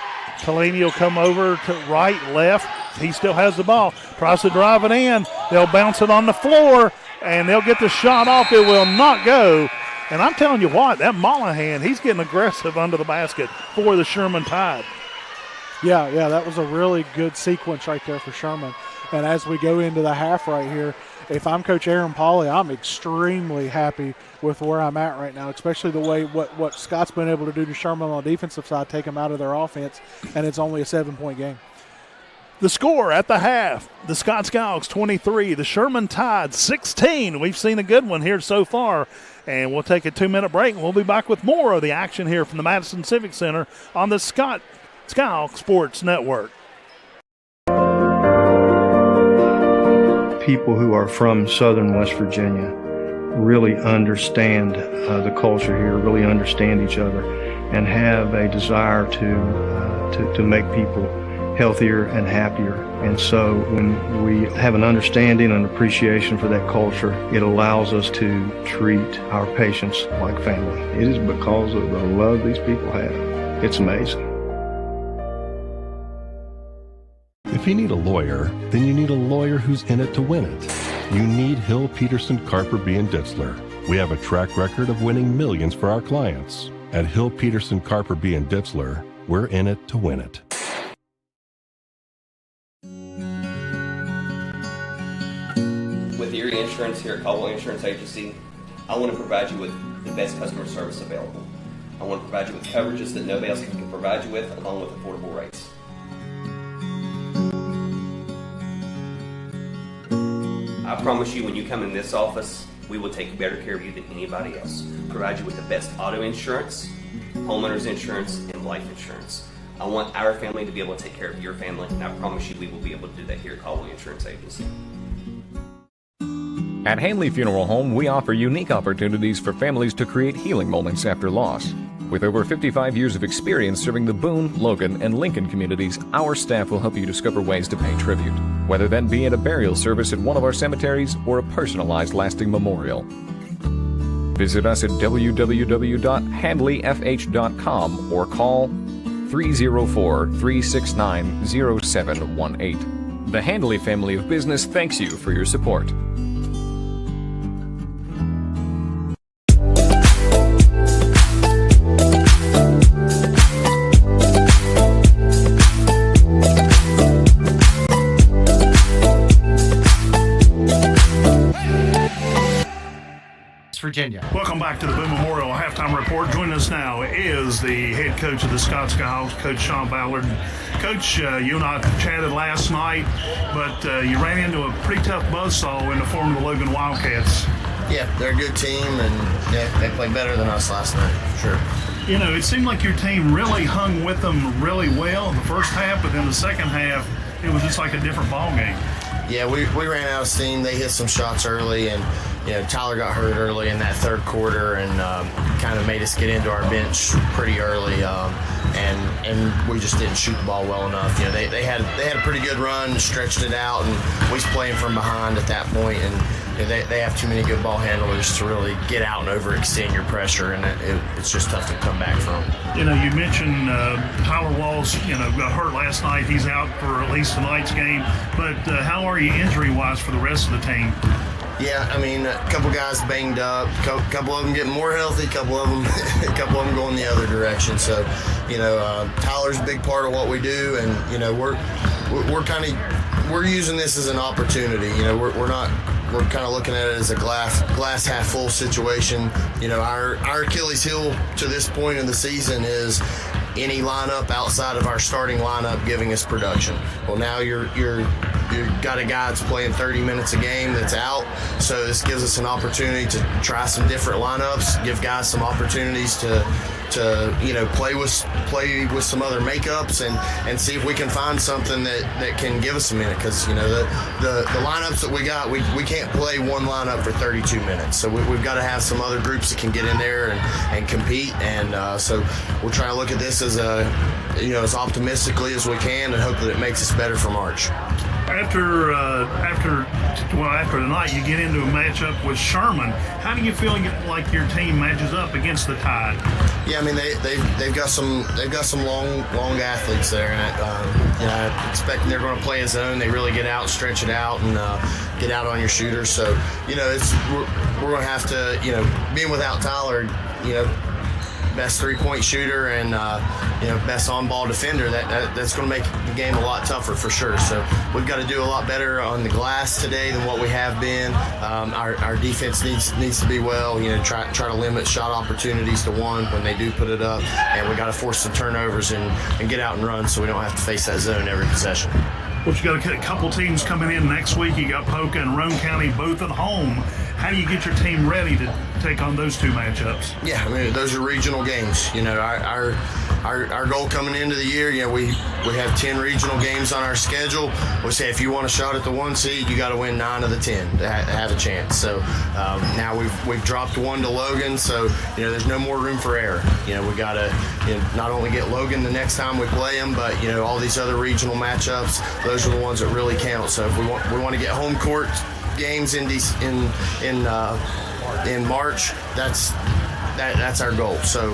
Delaney will come over to right, left. He still has the ball. Tries to drive it in. They'll bounce it on the floor, and they'll get the shot off. It will not go. And I'm telling you what, that Mollahan, he's getting aggressive under the basket for the Sherman Tide. Yeah, that was a really good sequence right there for Sherman. And as we go into the half right here, if I'm Coach Aaron Pauly, I'm extremely happy with where I'm at right now, especially the way what Scott's been able to do to Sherman on the defensive side, take them out of their offense, and it's only a 7-point game. The score at the half, the Scott Skyhawks 23, the Sherman Tide 16. We've seen a good one here so far, and we'll take a 2-minute break, and we'll be back with more of the action here from the Madison Civic Center on the Skyhawk Sports Network. People who are from southern West Virginia really understand the culture here, really understand each other, and have a desire to make people healthier and happier. And so when we have an understanding and appreciation for that culture, it allows us to treat our patients like family. It is because of the love these people have. It's amazing. If you need a lawyer, then you need a lawyer who's in it to win it. You need Hill, Peterson, Carper, B. & Ditzler. We have a track record of winning millions for our clients. At Hill, Peterson, Carper, B. & Ditzler, we're in it to win it. With Erie insurance here at Caldwell Insurance Agency, I want to provide you with the best customer service available. I want to provide you with coverages that nobody else can provide you with, along with affordable rates. I promise you, when you come in this office, we will take better care of you than anybody else. Provide you with the best auto insurance, homeowners insurance, and life insurance. I want our family to be able to take care of your family, and I promise you we will be able to do that here at Caldwell Insurance Agency. At Hanley Funeral Home, we offer unique opportunities for families to create healing moments after loss. With over 55 years of experience serving the Boone, Logan, and Lincoln communities, our staff will help you discover ways to pay tribute, whether that be at a burial service at one of our cemeteries or a personalized lasting memorial. Visit us at www.handleyfh.com or call 304-369-0718. The Handley family of business thanks you for your support. Virginia. Welcome back to the Boone Memorial Halftime Report. Joining us now is the head coach of the Scott Skyhawks, Coach Sean Ballard. Coach, you and I chatted last night, but you ran into a pretty tough buzzsaw in the form of the Logan Wildcats. Yeah, they're a good team, and yeah, they played better than us last night, for sure. You know, it seemed like your team really hung with them really well in the first half, but then the second half, it was just like a different ball game. Yeah, we ran out of steam. They hit some shots early, and Tyler got hurt early in that third quarter, and kind of made us get into our bench pretty early, and we just didn't shoot the ball well enough. They had a pretty good run, stretched it out, and we was playing from behind at that point, and they have too many good ball handlers to really get out and overextend your pressure, and it's just tough to come back from. You mentioned Tyler Walls, got hurt last night. He's out for at least tonight's game. But how are you injury-wise for the rest of the team? Yeah, a couple guys banged up, a couple of them getting more healthy, a couple of them going the other direction. So, Tyler's a big part of what we do, and we're using this as an opportunity. We're kind of looking at it as a glass half full situation. Our Achilles heel to this point in the season is any lineup outside of our starting lineup giving us production. Well, now you've got a guy that's playing 30 minutes a game that's out, so this gives us an opportunity to try some different lineups, give guys some opportunities to play with some other makeups and see if we can find something that can give us a minute, because the lineups that we got, we can't play one lineup for 32 minutes, so we've got to have some other groups that can get in there and compete, and so we're trying to look at this as as optimistically as we can and hope that it makes us better for March. After tonight, you get into a matchup with Sherman. How do you feel like your team matches up against the Tide? Yeah, they've got some long athletes there, and I expect they're going to play a zone. They really get out, stretch it out, and get out on your shooters. So we're going to have to being without Tyler, best three-point shooter and best on-ball defender, that's going to make the game a lot tougher for sure. So we've got to do a lot better on the glass today than what we have been. Our defense needs to be well. Try to limit shot opportunities to one when they do put it up, and we got to force some turnovers and get out and run so we don't have to face that zone every possession. Well, you got a couple teams coming in next week. You got Polka and Roane County both at home. How do you get your team ready to take on those two matchups? Yeah, those are regional games. Our goal coming into the year, we have 10 regional games on our schedule. We say if you want a shot at the 1 seed, you got to win 9 of the 10 to have a chance. So now we've dropped 1 to Logan, so there's no more room for error. We got to not only get Logan the next time we play them, but all these other regional matchups. Those are the ones that really count. So if we want to get home court games in March, that's our goal. So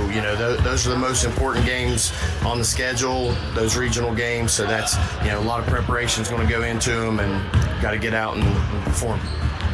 those are the most important games on the schedule, those regional games. So that's a lot of preparation is going to go into them, and got to get out and perform.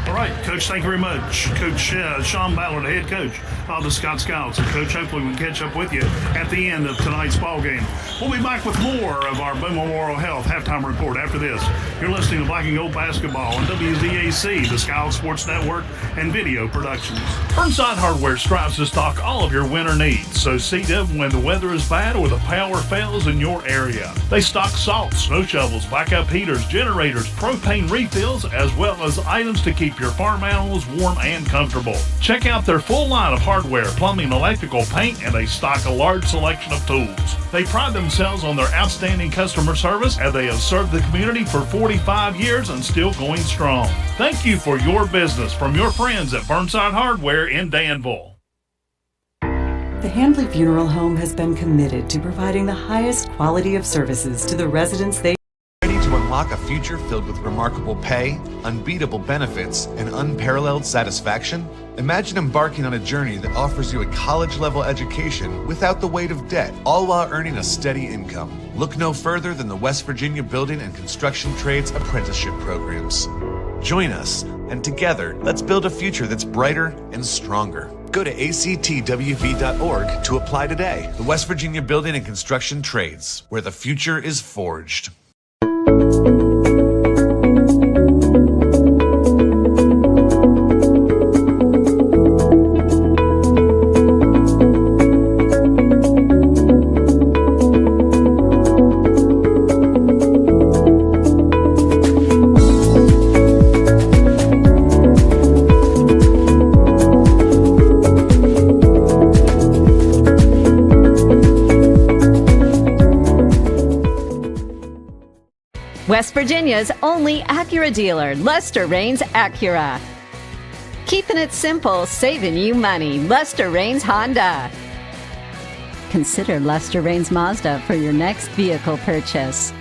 All right, Coach, thank you very much. Coach Sean Ballard, the head coach of the Scott Skyhawks. And Coach, hopefully we can catch up with you at the end of tonight's ball game. We'll be back with more of our Boone Memorial Health halftime report after this. You're listening to Black and Gold Basketball on WZAC, the Skyhawks Sports Network, and Video Productions. Burnside Hardware strives to stock all of your winter needs, so see them when the weather is bad or the power fails in your area. They stock salt, snow shovels, backup heaters, generators, propane refills, as well as items to keep your farm animals warm and comfortable. Check out their full line of hardware, plumbing, electrical, paint, and they stock a large selection of tools. They pride themselves on their outstanding customer service, and they have served the community for 45 years and still going strong. Thank you for your business from your friends at Burnside Hardware in Danville. The Handley Funeral Home has been committed to providing the highest quality of services to the residents they Ready to unlock a future filled with remarkable pay, unbeatable benefits, and unparalleled satisfaction? Imagine embarking on a journey that offers you a college-level education without the weight of debt, all while earning a steady income. Look no further than the West Virginia Building and Construction Trades Apprenticeship Programs. Join us, and together, let's build a future that's brighter and stronger. Go to actwv.org to apply today. The West Virginia Building and Construction Trades, where the future is forged. West Virginia's only Acura dealer, Lester Raines Acura. Keeping it simple, saving you money. Lester Raines Honda. Consider Lester Raines Mazda for your next vehicle purchase.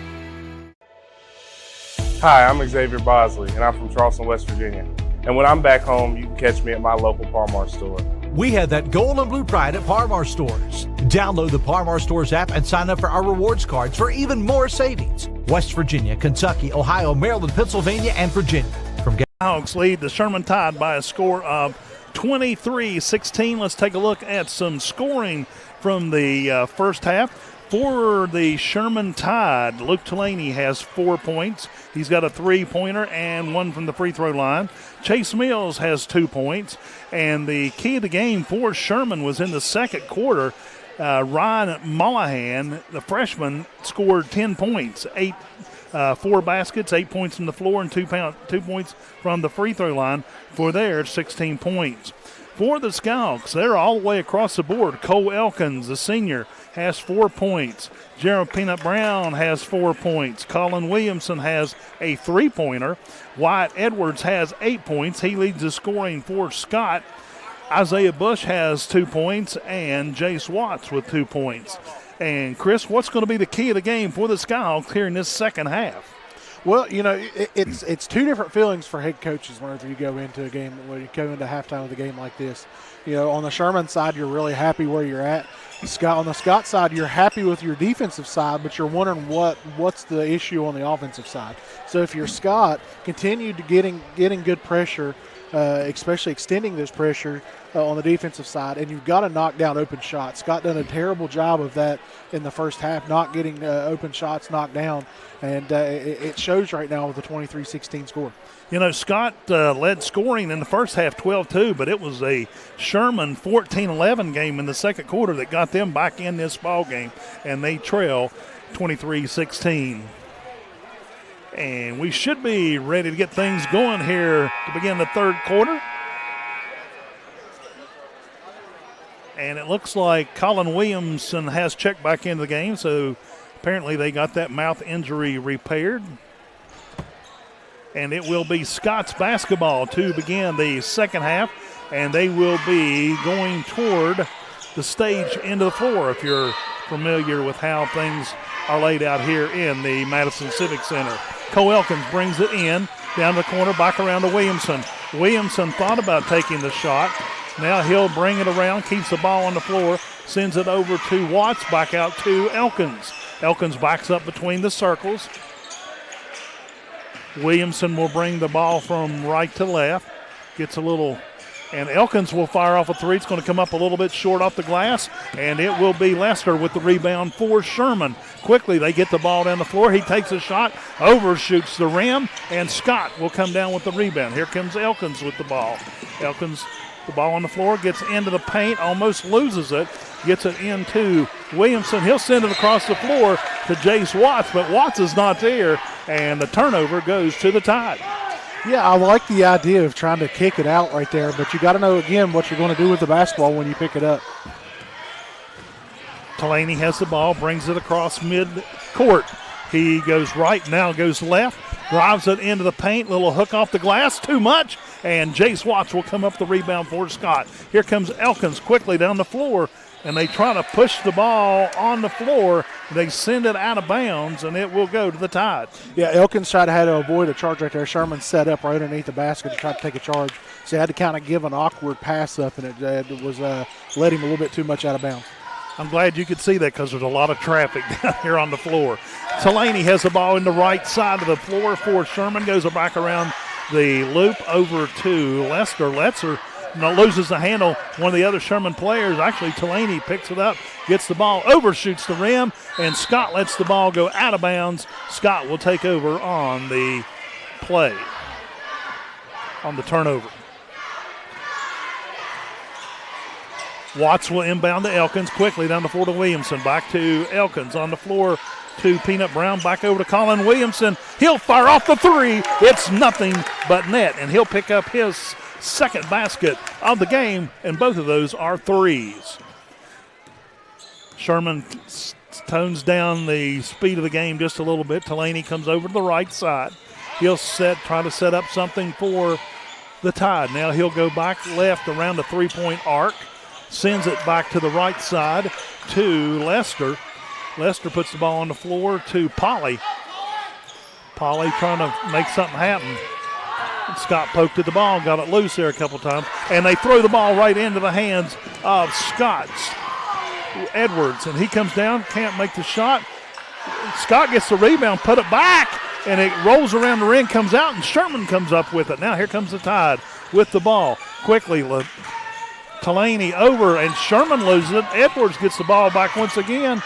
Hi, I'm Xavier Bosley, and I'm from Charleston, West Virginia. And when I'm back home, you can catch me at my local Par-Mar store. We have that gold and blue pride at Par-Mar stores. Download the Par-Mar stores app and sign up for our rewards cards for even more savings. West Virginia, Kentucky, Ohio, Maryland, Pennsylvania, and Virginia. From Hawks lead the Sherman Tide by a score of 23-16. Let's take a look at some scoring from the first half. For the Sherman Tide, Luke Delaney has 4 points. He's got a three-pointer and one from the free throw line. Chase Mills has 2 points. And the key of the game for Sherman was in the second quarter. Ryan Mollahan, the freshman, scored 10 points, 4 baskets, 8 points from the floor, and 2 points from the free throw line for their 16 points. For the Skyhawks, they're all the way across the board. Cole Elkins, the senior, has 4 points. Gerald Peanut Brown has 4 points. Colin Williamson has a three-pointer. Wyatt Edwards has 8 points. He leads the scoring for Scott. Isaiah Bush has 2 points, and Jace Watts with 2 points. And, Chris, what's going to be the key of the game for the Skyhawks here in this second half? Well, you know, it's two different feelings for head coaches whenever you go into a game, when you go into halftime of a game like this. You know, on the Sherman side, you're really happy where you're at. On the Scott side, you're happy with your defensive side, but you're wondering what's the issue on the offensive side. So if you're Scott, continue to getting good pressure, especially extending this pressure on the defensive side, and you've got to knock down open shots. Scott done a terrible job of that in the first half, not getting open shots knocked down, and it shows right now with the 23-16 score. You know, Scott led scoring in the first half 12-2, but it was a Sherman 14-11 game in the second quarter that got them back in this ball game, and they trail 23-16. And we should be ready to get things going here to begin the third quarter. And it looks like Colin Williamson has checked back into the game, so apparently they got that mouth injury repaired. And it will be Scott's basketball to begin the second half, and they will be going toward the stage end of the floor if you're familiar with how things are laid out here in the Madison Civic Center. Cole Elkins brings it in, down the corner, back around to Williamson. Williamson thought about taking the shot. Now he'll bring it around, keeps the ball on the floor, sends it over to Watts, back out to Elkins. Elkins backs up between the circles. Williamson will bring the ball from right to left. Gets a little And Elkins will fire off a three. It's going to come up a little bit short off the glass, and it will be Lester with the rebound for Sherman. Quickly, they get the ball down the floor. He takes a shot, overshoots the rim, and Scott will come down with the rebound. Here comes Elkins with the ball. Elkins, the ball on the floor, gets into the paint, almost loses it, gets it into Williamson. He'll send it across the floor to Jace Watts, but Watts is not there, and the turnover goes to the Tide. Yeah, I like the idea of trying to kick it out right there, but you got to know, again, what you're going to do with the basketball when you pick it up. Delaney has the ball, brings it across mid-court. He goes right, now goes left, drives it into the paint, little hook off the glass, too much, and Jace Watts will come up the rebound for Scott. Here comes Elkins quickly down the floor, and they try to push the ball on the floor. They send it out of bounds, and it will go to the Tide. Yeah, Elkins tried to have to avoid a charge right there. Sherman set up right underneath the basket to try to take a charge. So he had to kind of give an awkward pass up, and it was led him a little bit too much out of bounds. I'm glad you could see that because there's a lot of traffic down here on the floor. Delaney has the ball in the right side of the floor for Sherman. Goes back around the loop over to Lester. Letzer loses the handle. One of the other Sherman players, actually Delaney, picks it up, gets the ball, overshoots the rim, and Scott lets the ball go out of bounds. Scott will take over on the play, on the turnover. Watts will inbound to Elkins, quickly down the floor to Williamson. Back to Elkins on the floor to Peanut Brown. Back over to Colin Williamson. He'll fire off the three. It's nothing but net, and he'll pick up his second basket of the game, and both of those are threes. Sherman tones down the speed of the game just a little bit. Delaney comes over to the right side. He'll try to set up something for the Tide. Now he'll go back left around the three-point arc. Sends it back to the right side to Lester. Lester puts the ball on the floor to Polly. Polly trying to make something happen. Scott poked at the ball, got it loose there a couple times, and they throw the ball right into the hands of Scott's Edwards, and he comes down, can't make the shot. Scott gets the rebound, put it back, and it rolls around the ring, comes out, and Sherman comes up with it. Now here comes the Tide with the ball. Quickly, Delaney over, and Sherman loses it. Edwards gets the ball back once again.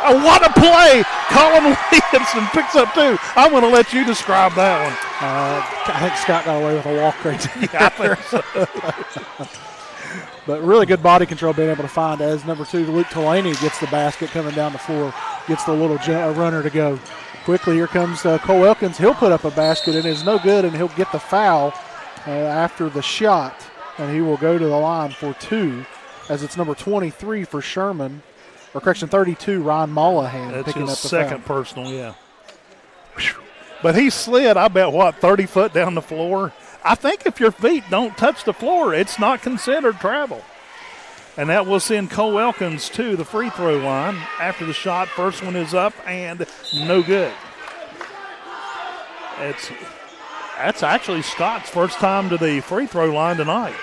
Oh, what a play! Colin Williamson picks up two. I'm going to let you describe that one. I think Scott got away with a walk right there. Yeah, I think so. But really good body control being able to find as number two, Luke Delaney gets the basket coming down the floor, gets the little runner to go. Quickly, here comes Cole Elkins. He'll put up a basket, and it's no good, and he'll get the foul after the shot, and he will go to the line for two, as it's number 23 for Sherman. Or correction, 32, Ryan Mollahan. That's picking his up the second foul. personal, yeah. But he slid, I bet, 30 foot down the floor? I think if your feet don't touch the floor, it's not considered travel. And that will send Cole Elkins to the free throw line after the shot. First one is up and no good. That's actually Scott's first time to the free throw line tonight.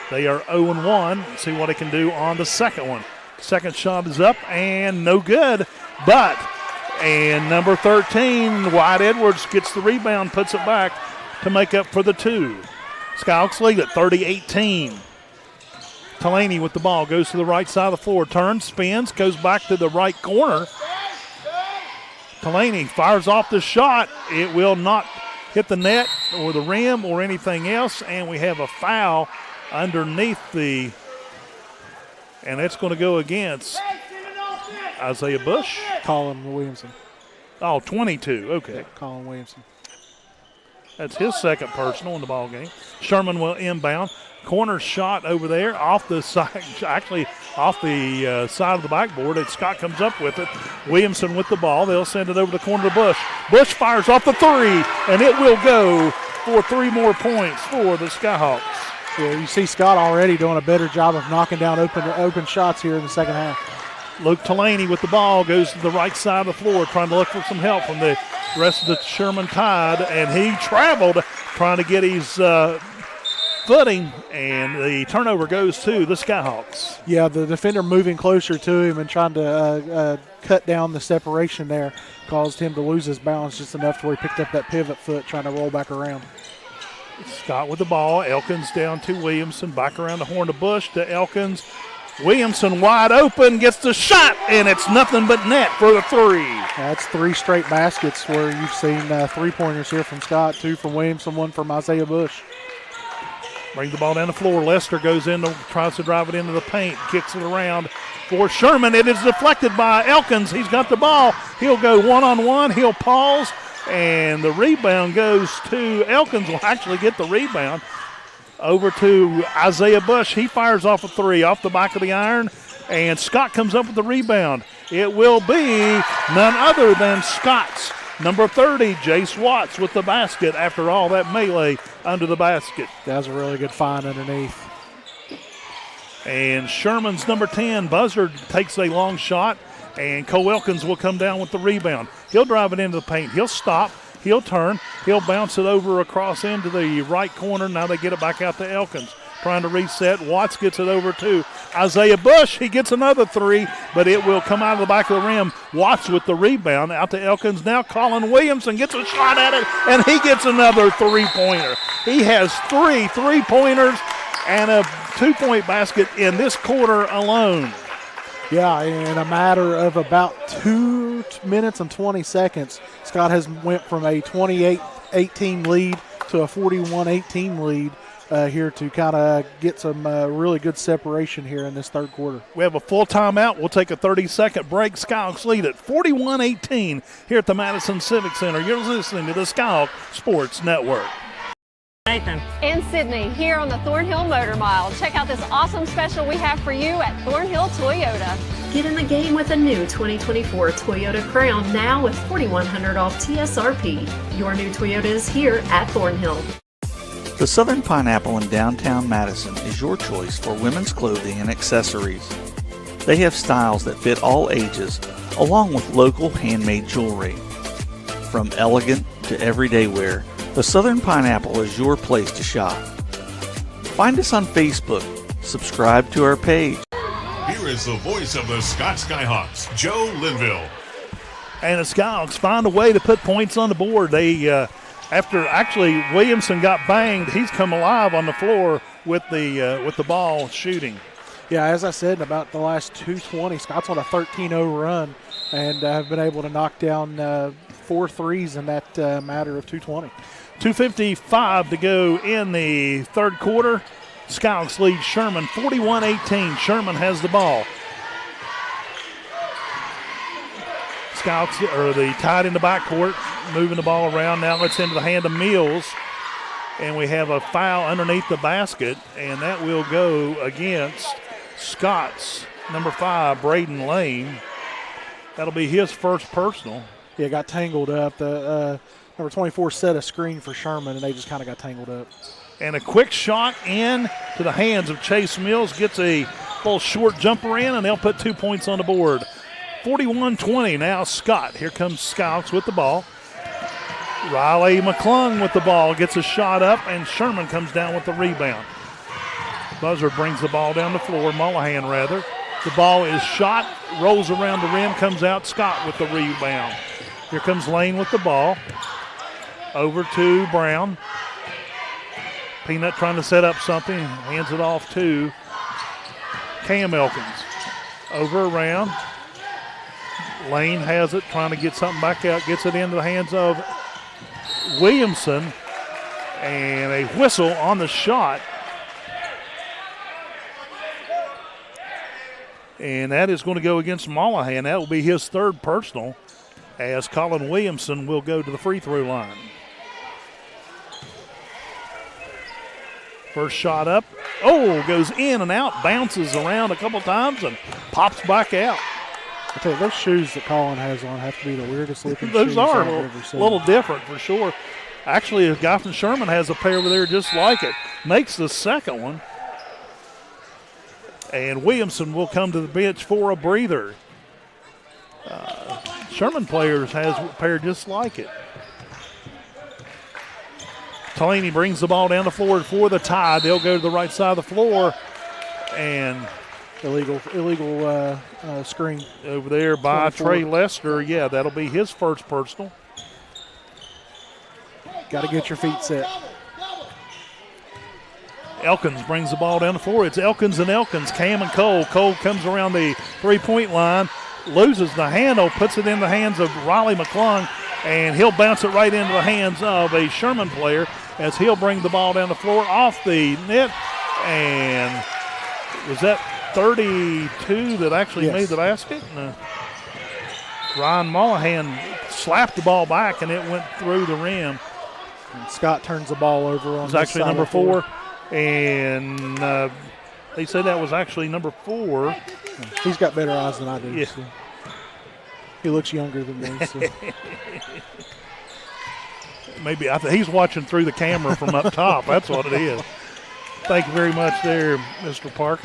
They are 0-1. See what they can do on the second one. Second shot is up and no good. And number 13, Wyatt Edwards, gets the rebound, puts it back to make up for the two. Skyhawks lead at 30-18. Delaney with the ball, goes to the right side of the floor, turns, spins, goes back to the right corner. Delaney fires off the shot. It will not hit the net or the rim or anything else, and we have a foul underneath and it's going to go against Isaiah Bush. Colin Williamson. Oh, 22, okay. Yeah, Colin Williamson. That's his second personal in the ball game. Sherman will inbound. Corner shot over there off the side, actually off the side of the backboard, and Scott comes up with it. Williamson with the ball. They'll send it over the corner to Bush. Bush fires off the three, and it will go for 3 more points for the Skyhawks. Yeah, you see Scott already doing a better job of knocking down open shots here in the second half. Luke Delaney with the ball goes to the right side of the floor, trying to look for some help from the rest of the Sherman Tide, and he traveled trying to get his footing, and the turnover goes to the Skyhawks. Yeah, the defender moving closer to him and trying to cut down the separation there caused him to lose his balance just enough to where he picked up that pivot foot trying to roll back around. Scott with the ball. Elkins down to Williamson. Back around the horn of Bush to Elkins. Williamson wide open, gets the shot, and it's nothing but net for the three. That's 3 straight baskets where you've seen 3-pointers here from Scott, 2 from Williamson, 1 from Isaiah Bush. Bring the ball down the floor. Lester goes in, tries to drive it into the paint, kicks it around for Sherman. It is deflected by Elkins. He's got the ball. He'll go one-on-one. He'll pause, and the rebound goes to Elkins. Will actually get the rebound. Over to Isaiah Bush. He fires off a 3 off the back of the iron, and Scott comes up with the rebound. It will be none other than Scott's number 30, Jace Watts, with the basket after all that melee under the basket. That was a really good find underneath. And Sherman's number 10, Buzzard, takes a long shot, and Cole Elkins will come down with the rebound. He'll drive it into the paint. He'll stop. He'll turn. He'll bounce it over across into the right corner. Now they get it back out to Elkins. Trying to reset. Watts gets it over to Isaiah Bush. He gets another 3, but it will come out of the back of the rim. Watts with the rebound. Out to Elkins. Now Colin Williamson gets a shot at it, and he gets another 3-pointer. He has 3 3-pointers and a 2-point basket in this quarter alone. Yeah, in a matter of about 2 minutes and 20 seconds, Scott has went from a 28-18 lead to a 41-18 lead here to kind of get some really good separation here in this third quarter. We have a full timeout. We'll take a 30-second break. Skyhawks lead at 41-18 here at the Madison Civic Center. You're listening to the Skyhawk Sports Network. Nathan. And Sydney here on the Thornhill Motor Mile. Check out this awesome special we have for you at Thornhill Toyota. Get in the game with a new 2024 Toyota Crown now with $4,100 off TSRP. Your new Toyota is here at Thornhill. The Southern Pineapple in downtown Madison is your choice for women's clothing and accessories. They have styles that fit all ages, along with local handmade jewelry. From elegant to everyday wear, the Southern Pineapple is your place to shop. Find us on Facebook. Subscribe to our page. Here is the voice of the Scott Skyhawks, Joe Linville. And the Skyhawks find a way to put points on the board. They, after actually Williamson got banged, he's come alive on the floor with the ball shooting. Yeah, as I said, in about the last 2:20, Scott's on a 13-0 run and have been able to knock down 4 threes in that matter of 2:20. 2:55 to go in the third quarter. Skyhawks lead Sherman 41-18. Sherman has the ball. Skyhawks are the tied in the backcourt, moving the ball around. Now it's into the hand of Mills, and we have a foul underneath the basket, and that will go against Scott's number 5, Braden Lane. That'll be his first personal. Yeah, got tangled up. The number 24 set a screen for Sherman, and they just kind of got tangled up. And a quick shot in to the hands of Chase Mills. Gets a little short jumper in, and they'll put 2 points on the board. 41-20 now Scott. Here comes Skyhawks with the ball. Riley McClung with the ball. Gets a shot up, and Sherman comes down with the rebound. Buzzard brings the ball down the floor. Mullahan, rather. The ball is shot, rolls around the rim, comes out. Scott with the rebound. Here comes Lane with the ball. Over to Brown. Peanut trying to set up something. Hands it off to Cam Elkins. Over around. Lane has it, trying to get something back out. Gets it into the hands of Williamson. And a whistle on the shot. And that is going to go against Mullahan. That will be his third personal, as Colin Williamson will go to the free throw line. First shot up. Oh, goes in and out, bounces around a couple times and pops back out. I tell you, those shoes that Colin has on have to be the weirdest looking Those shoes are I've a ever seen. little different for sure. Actually, a guy from Sherman has a pair over there just like it. Makes the second one. And Williamson will come to the bench for a breather. Sherman players has a pair just like it. Delaney brings the ball down the floor for the tie. They'll go to the right side of the floor. And illegal screen over there by 24. Trey Lester. Yeah, that'll be his first personal. Got to get your feet set. Elkins brings the ball down the floor. It's Elkins and Elkins, Cam and Cole. Cole comes around the three-point line, loses the handle, puts it in the hands of Riley McClung, and he'll bounce it right into the hands of a Sherman player as he'll bring the ball down the floor off the net. And was that 32 that actually made the basket? No. Ryan Mollahan slapped the ball back, and it went through the rim. And Scott turns the ball over on. It was actually number 4. And they said that was actually number 4. He's got better eyes than I do. Yeah. So. He looks younger than me. So. Maybe he's watching through the camera from up top. That's what it is. Thank you very much there, Mr. Park.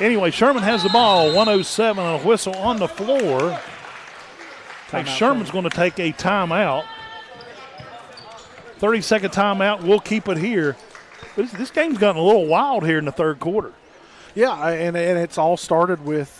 Anyway, Sherman has the ball, 1:07 and a whistle on the floor. I think Sherman's going to take a timeout. 30-second timeout. We'll keep it here. This game's gotten a little wild here in the third quarter. Yeah, and it's all started with,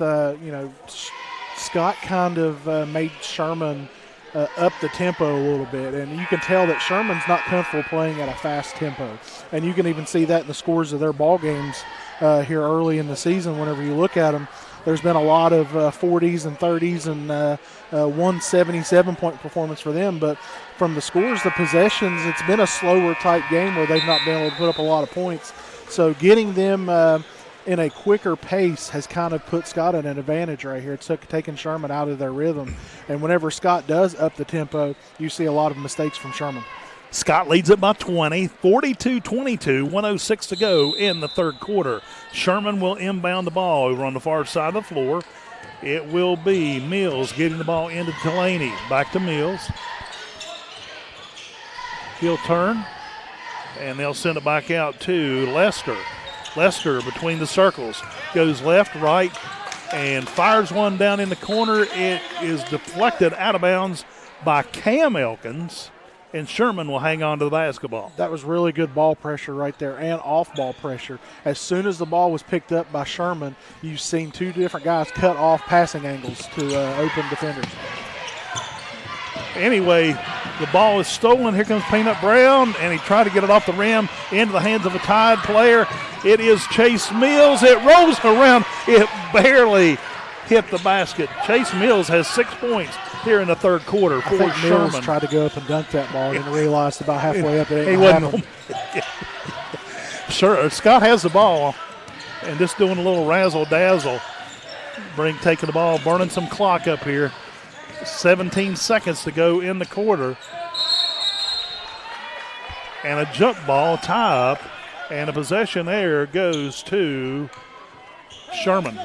Scott kind of made Sherman up the tempo a little bit. And you can tell that Sherman's not comfortable playing at a fast tempo. And you can even see that in the scores of their ball games here early in the season. Whenever you look at them, there's been a lot of 40s and 30s and 177-point performance for them. But from the scores, the possessions, it's been a slower type game where they've not been able to put up a lot of points. So getting them in a quicker pace has kind of put Scott at an advantage right here. It's taking Sherman out of their rhythm. And whenever Scott does up the tempo, you see a lot of mistakes from Sherman. Scott leads it by 20, 42-22, 1:06 to go in the third quarter. Sherman will inbound the ball over on the far side of the floor. It will be Mills getting the ball into Delaney. Back to Mills. He'll turn, and they'll send it back out to Lester. Lester between the circles. Goes left, right, and fires one down in the corner. It is deflected out of bounds by Cam Elkins, and Sherman will hang on to the basketball. That was really good ball pressure right there and off-ball pressure. As soon as the ball was picked up by Sherman, you've seen two different guys cut off passing angles to open defenders. Anyway, the ball is stolen. Here comes Peanut Brown, and he tried to get it off the rim into the hands of a Tide player. It is Chase Mills. It rolls around. It barely hit the basket. Chase Mills has 6 points here in the third quarter for Mills Sherman. Tried to go up and dunk that ball and realized about halfway up it he ain't wasn't. Sure, Scott has the ball and just doing a little razzle-dazzle. Taking the ball, burning some clock up here. 17 seconds to go in the quarter. And a jump ball tie up, and a possession there goes to Sherman.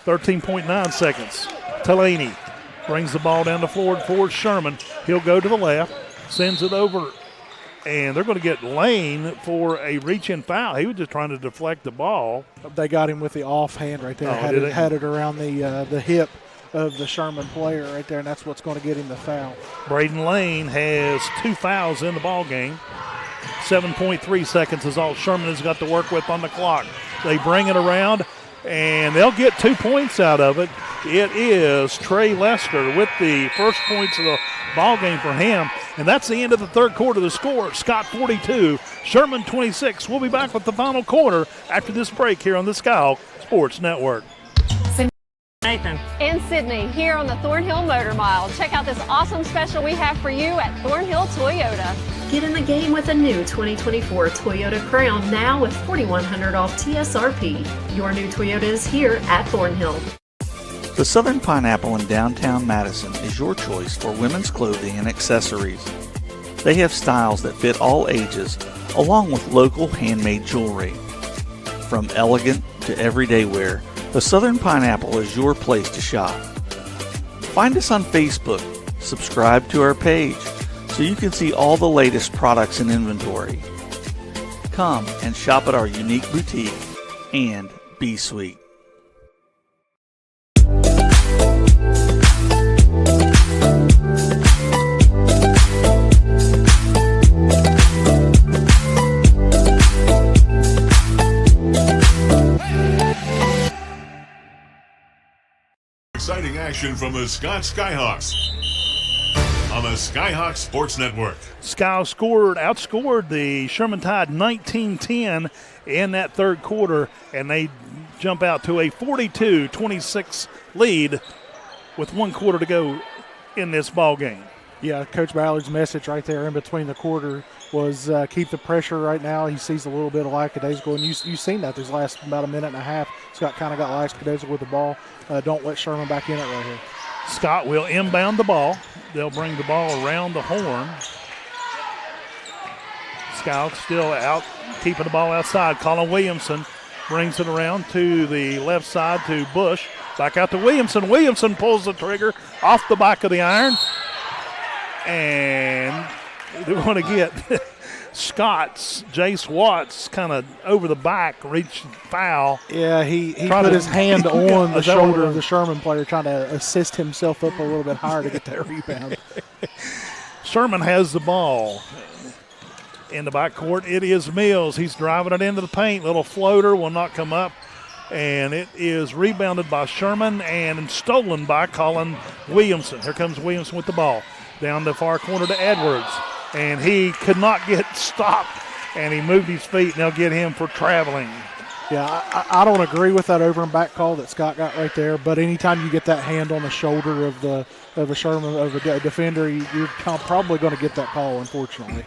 13.9 seconds. Delaney brings the ball down the floor for Sherman. He'll go to the left, sends it over, and they're going to get Lane for a reach-in foul. He was just trying to deflect the ball. They got him with the offhand right there. Had it around the hip of the Sherman player right there, and that's what's going to get him the foul. Braden Lane has 2 fouls in the ball game. 7.3 seconds is all Sherman has got to work with on the clock. They bring it around, and they'll get 2 points out of it. It is Trey Lester with the first points of the ball game for him. And that's the end of the third quarter. The score, Scott 42, Sherman 26. We'll be back with the final quarter after this break here on the Skyhawk Sports Network. Nathan and Sydney here on the Thornhill Motor Mile. Check out this awesome special we have for you at Thornhill Toyota. Get in the game with a new 2024 Toyota Crown now with $4,100 off TSRP. Your new Toyota is here at Thornhill. The Southern Pineapple in downtown Madison is your choice for women's clothing and accessories. They have styles that fit all ages, along with local handmade jewelry. From elegant to everyday wear, the Southern Pineapple is your place to shop. Find us on Facebook, subscribe to our page, so you can see all the latest products and inventory. Come and shop at our unique boutique and be sweet. Exciting action from the Scott Skyhawks. on the Skyhawks Sports Network. Sky outscored the Sherman Tide 19-10 in that third quarter, and they jump out to a 42-26 lead with 1 quarter to go in this ball game. Yeah, Coach Ballard's message right there in between the quarter was keep the pressure right now. He sees a little bit of lackadaisical, and you've seen that these last about a minute and a half. Scott kind of got lackadaisical with the ball. Don't let Sherman back in it right here. Scott will inbound the ball. They'll bring the ball around the horn. Skyhawks still out, keeping the ball outside. Colin Williamson brings it around to the left side to Bush. Back out to Williamson. Williamson pulls the trigger off the back of the iron. And they're going to get Scott's, Jace Watts, kind of over the back, reach foul. Yeah, he put his hand on the shoulder of the Sherman player, trying to assist himself up a little bit higher to get that rebound. Sherman has the ball in the backcourt. It is Mills. He's driving it into the paint. Little floater will not come up. And it is rebounded by Sherman and stolen by Colin Williamson. Here comes Williamson with the ball. Down the far corner to Edwards. And he could not get stopped. And he moved his feet, and they'll get him for traveling. Yeah, I don't agree with that over and back call that Scott got right there. But anytime you get that hand on the shoulder of a Sherman, of a defender, you're probably going to get that call, unfortunately.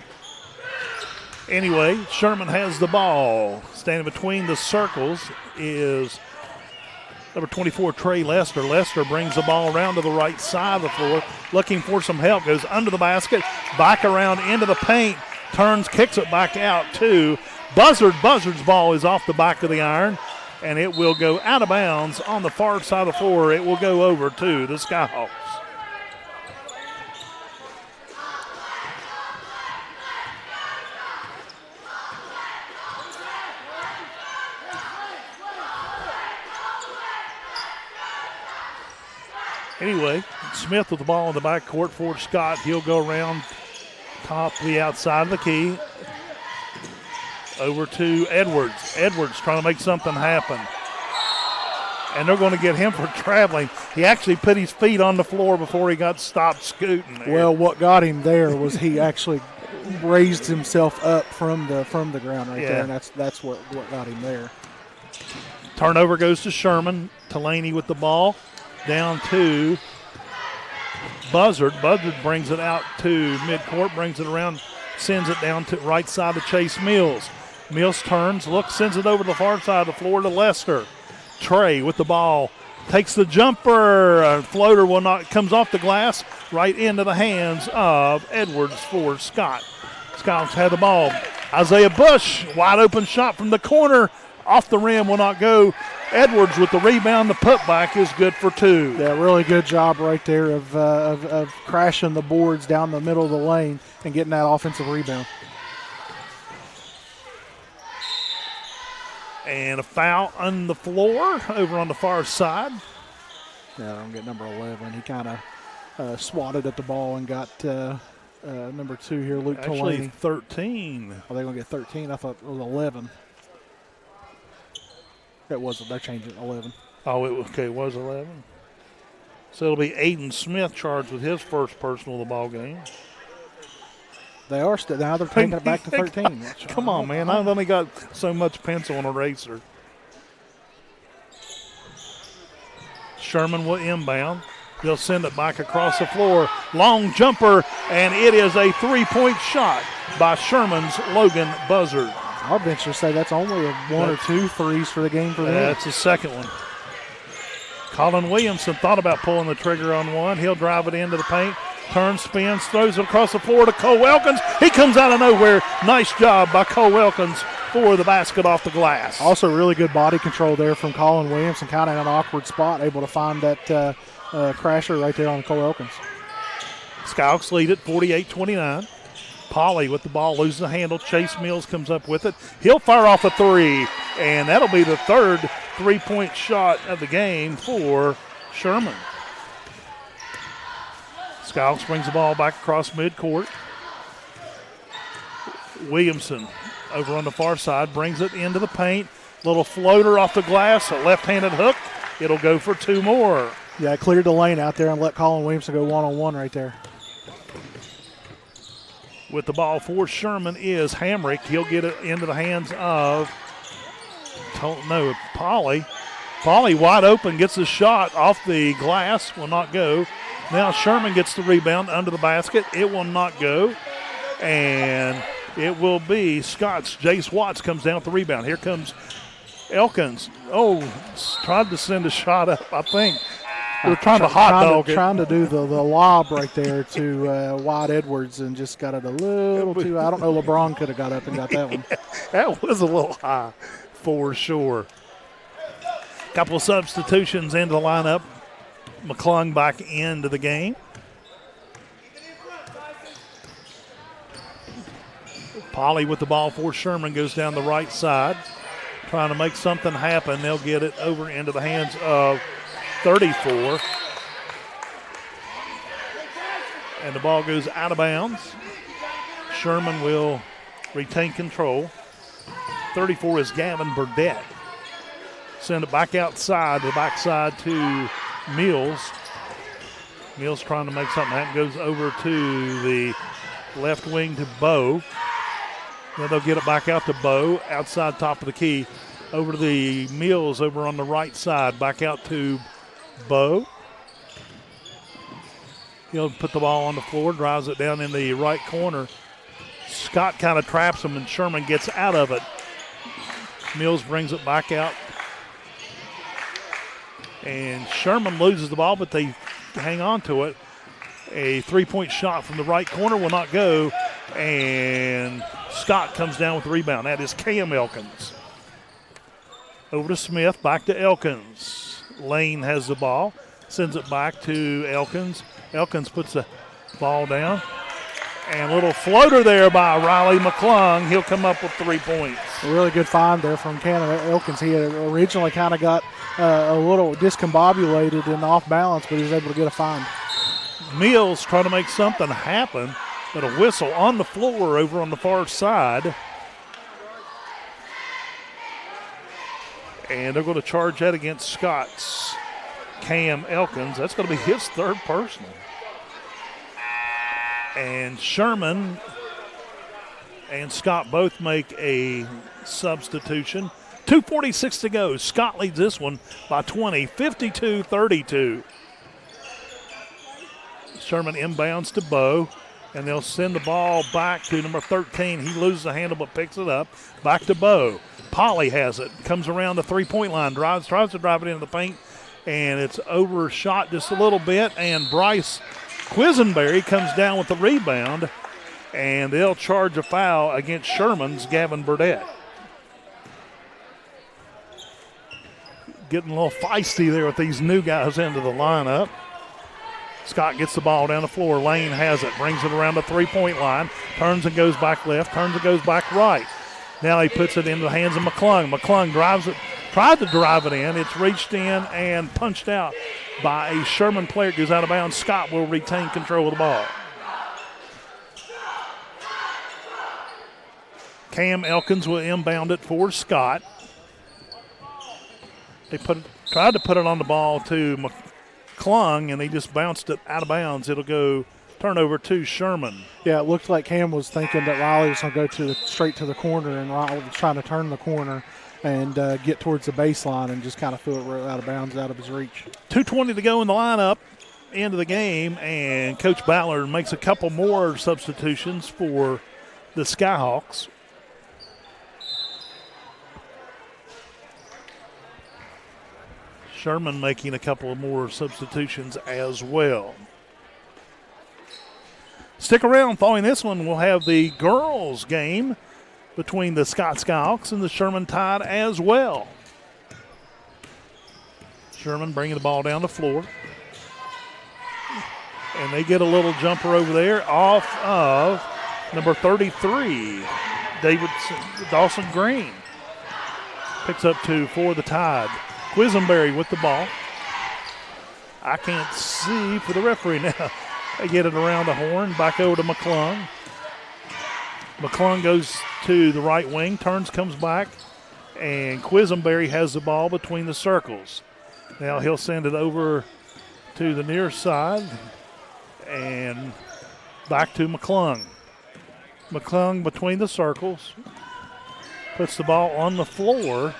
Anyway, Sherman has the ball. Standing between the circles is number 24, Trey Lester. Lester brings the ball around to the right side of the floor, looking for some help. Goes under the basket, back around into the paint, turns, kicks it back out to Buzzard. Buzzard's ball is off the back of the iron, and it will go out of bounds on the far side of the floor. It will go over to the Skyhawks. Anyway, Smith with the ball in the backcourt for Scott. He'll go around top the outside of the key. Over to Edwards. Edwards trying to make something happen. And they're going to get him for traveling. He actually put his feet on the floor before he got stopped scooting there. Well, what got him there was he actually raised himself up from the ground right there, and that's what got him there. Turnover goes to Sherman. Delaney with the ball. Down to Buzzard. Buzzard brings it out to midcourt, brings it around, sends it down to right side to Chase Mills. Mills turns, looks, sends it over to the far side of the floor to Lester. Trey with the ball, takes the jumper. Floater will not, comes off the glass, right into the hands of Edwards for Scott. Scott's had the ball. Isaiah Bush, wide open shot from the corner. Off the rim will not go. Edwards with the rebound. The putback is good for 2. Yeah, really good job right there of crashing the boards down the middle of the lane and getting that offensive rebound. And a foul on the floor over on the far side. Yeah, I'm getting number 11. He kind of swatted at the ball and got number 2 here, Luke Actually, Delaney. 13. Are they going to get 13? I thought it was 11. It wasn't. They changed it 11. Oh, it was 11. So it'll be Aiden Smith charged with his first personal of the ball game. They are still. Now they're taking it back to 13. Come on, man. I've only got so much pencil and eraser. Sherman will inbound. They'll send it back across the floor. Long jumper, and it is a 3-point shot by Sherman's Logan Buzzard. I'll venture to say that's only one or two threes for the game for them. That's the second one. Colin Williamson thought about pulling the trigger on one. He'll drive it into the paint, turns, spins, throws it across the floor to Cole Elkins. He comes out of nowhere. Nice job by Cole Elkins for the basket off the glass. Also really good body control there from Colin Williamson, kind of in an awkward spot, able to find that crasher right there on Cole Elkins. Skyhawks lead it 48-29. Polly with the ball, loses the handle. Chase Mills comes up with it. He'll fire off a 3, and that'll be the third 3-point shot of the game for Sherman. Skyhawks brings the ball back across midcourt. Williamson over on the far side brings it into the paint. Little floater off the glass, a left-handed hook. It'll go for 2 more. Yeah, cleared the lane out there and let Colin Williamson go one-on-one right there. with the ball for Sherman is Hamrick. He'll get it into the hands of, Polly. Polly wide open, gets a shot off the glass, will not go. Now Sherman gets the rebound under the basket. It will not go. And it will be Scott's. Jace Watts comes down with the rebound. Here comes Elkins. Oh, tried to send a shot up, I think. They're trying to hot dog it. Trying to do the lob right there to Wyatt Edwards and just got it a little too. I don't know. LeBron could have got up and got that one. That was a little high for sure. Couple of substitutions into the lineup. McClung back into the game. Polly with the ball for Sherman goes down the right side, trying to make something happen. They'll get it over into the hands of 34. And the ball goes out of bounds. Sherman will retain control. 34 is Gavin Burdett. Send it back outside, the backside to Mills. Mills trying to make something happen. Goes over to the left wing to Bowe. Then they'll get it back out to Bowe, outside top of the key. Over to the Mills over on the right side. Back out to Bowe. He'll put the ball on the floor, drives it down in the right corner. Scott kind of traps him, and Sherman gets out of it. Mills brings it back out. And Sherman loses the ball, but they hang on to it. A three-point shot from the right corner will not go. And Scott comes down with the rebound. That is Cam Elkins. Over to Smith, back to Elkins. Lane has the ball, sends it back to Elkins. Elkins puts the ball down. And a little floater there by Riley McClung. He'll come up with 3 points. A really good find there from Cam Elkins. He had originally kind of got a little discombobulated and off balance, but he was able to get a find. Mills trying to make something happen, but a whistle on the floor over on the far side. And they're going to charge that against Scott's Cam Elkins. That's going to be his third personal. And Sherman and Scott both make a substitution. 2:46 to go. Scott leads this one by 20, 52-32. Sherman inbounds to Bowe, and they'll send the ball back to number 13. He loses the handle but picks it up. Back to Bowe. Polly has it. Comes around the three-point line. Tries to drive it into the paint, and it's overshot just a little bit. And Bryce Quisenberry comes down with the rebound, and they'll charge a foul against Sherman's Gavin Burdett. Getting a little feisty there with these new guys into the lineup. Scott gets the ball down the floor. Lane has it, brings it around the three-point line, turns and goes back left, turns and goes back right. Now he puts it into the hands of McClung. McClung drives it, tried to drive it in. It's reached in and punched out by a Sherman player. It goes out of bounds. Scott will retain control of the ball. Cam Elkins will inbound it for Scott. They tried to put it on the ball to McClung, and he just bounced it out of bounds. It'll go turnover to Sherman. Yeah, it looked like Cam was thinking that Riley was going to go straight to the corner, and Riley was trying to turn the corner and get towards the baseline and just kind of threw it out of bounds, out of his reach. 2:20 to go in the lineup, end of the game, and Coach Ballard makes a couple more substitutions for the Skyhawks. Sherman making a couple of more substitutions as well. Stick around. Following this one, we'll have the girls' game between the Scott Skyhawks and the Sherman Tide as well. Sherman bringing the ball down the floor. And they get a little jumper over there off of number 33, Dawson Green. Picks up two for the Tide. Quisenberry with the ball. I can't see for the referee now. They get it around the horn, back over to McClung. McClung goes to the right wing, turns, comes back, and Quisenberry has the ball between the circles. Now he'll send it over to the near side and back to McClung. McClung between the circles. Puts the ball on the floor.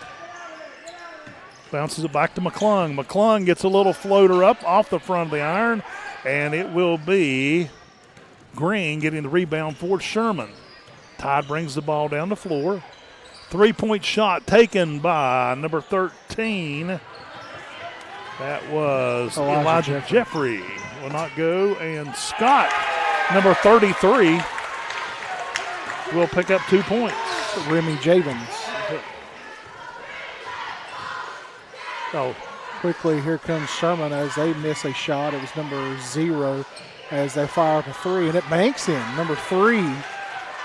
Bounces it back to McClung. McClung gets a little floater up off the front of the iron, and it will be Green getting the rebound for Sherman. Tide brings the ball down the floor. 3-point shot taken by number 13. That was Elijah Jeffrey. Will not go. And Scott, number 33, will pick up 2 points. Remy Javens. Oh, quickly, here comes Sherman as they miss a shot. It was number 0 as they fire up a 3, and it banks in. Number 3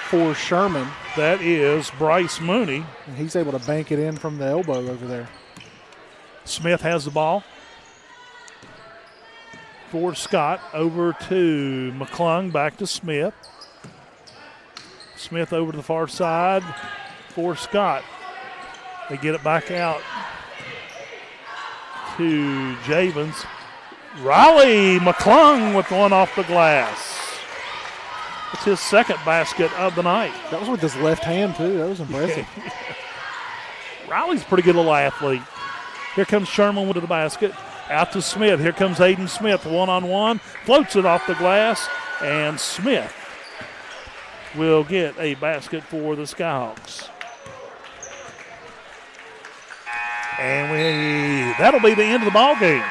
for Sherman. That is Bryce Mooney. And he's able to bank it in from the elbow over there. Smith has the ball. For Scott, over to McClung, back to Smith. Smith over to the far side for Scott. They get it back out to Javens. Riley McClung with one off the glass. It's his second basket of the night. That was with his left hand, too. That was impressive. Riley's a pretty good little athlete. Here comes Sherman with the basket. Out to Smith. Here comes Aiden Smith, one-on-one. Floats it off the glass, and Smith will get a basket for the Skyhawks. And that'll be the end of the ball game.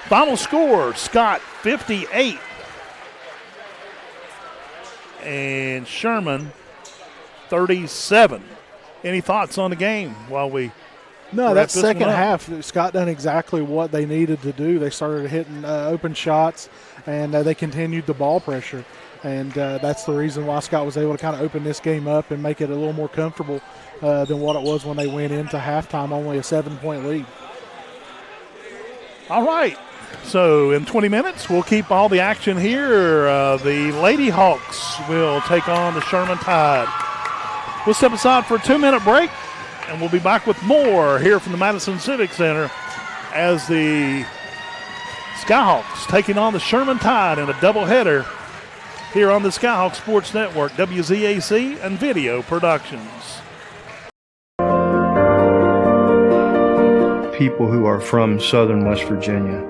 Final score, Scott 58. And Sherman 37. Any thoughts on the game while we No, that second half, Scott done exactly what they needed to do. They started hitting open shots, and they continued the ball pressure. And that's the reason why Scott was able to kind of open this game up and make it a little more comfortable than what it was when they went into halftime, only a 7-point lead. All right. So in 20 minutes, we'll keep all the action here. The Lady Hawks will take on the Sherman Tide. We'll step aside for a 2-minute break, and we'll be back with more here from the Madison Civic Center as the Skyhawks taking on the Sherman Tide in a doubleheader here on the Skyhawks Sports Network, WZAC and Video Productions. People who are from southern West Virginia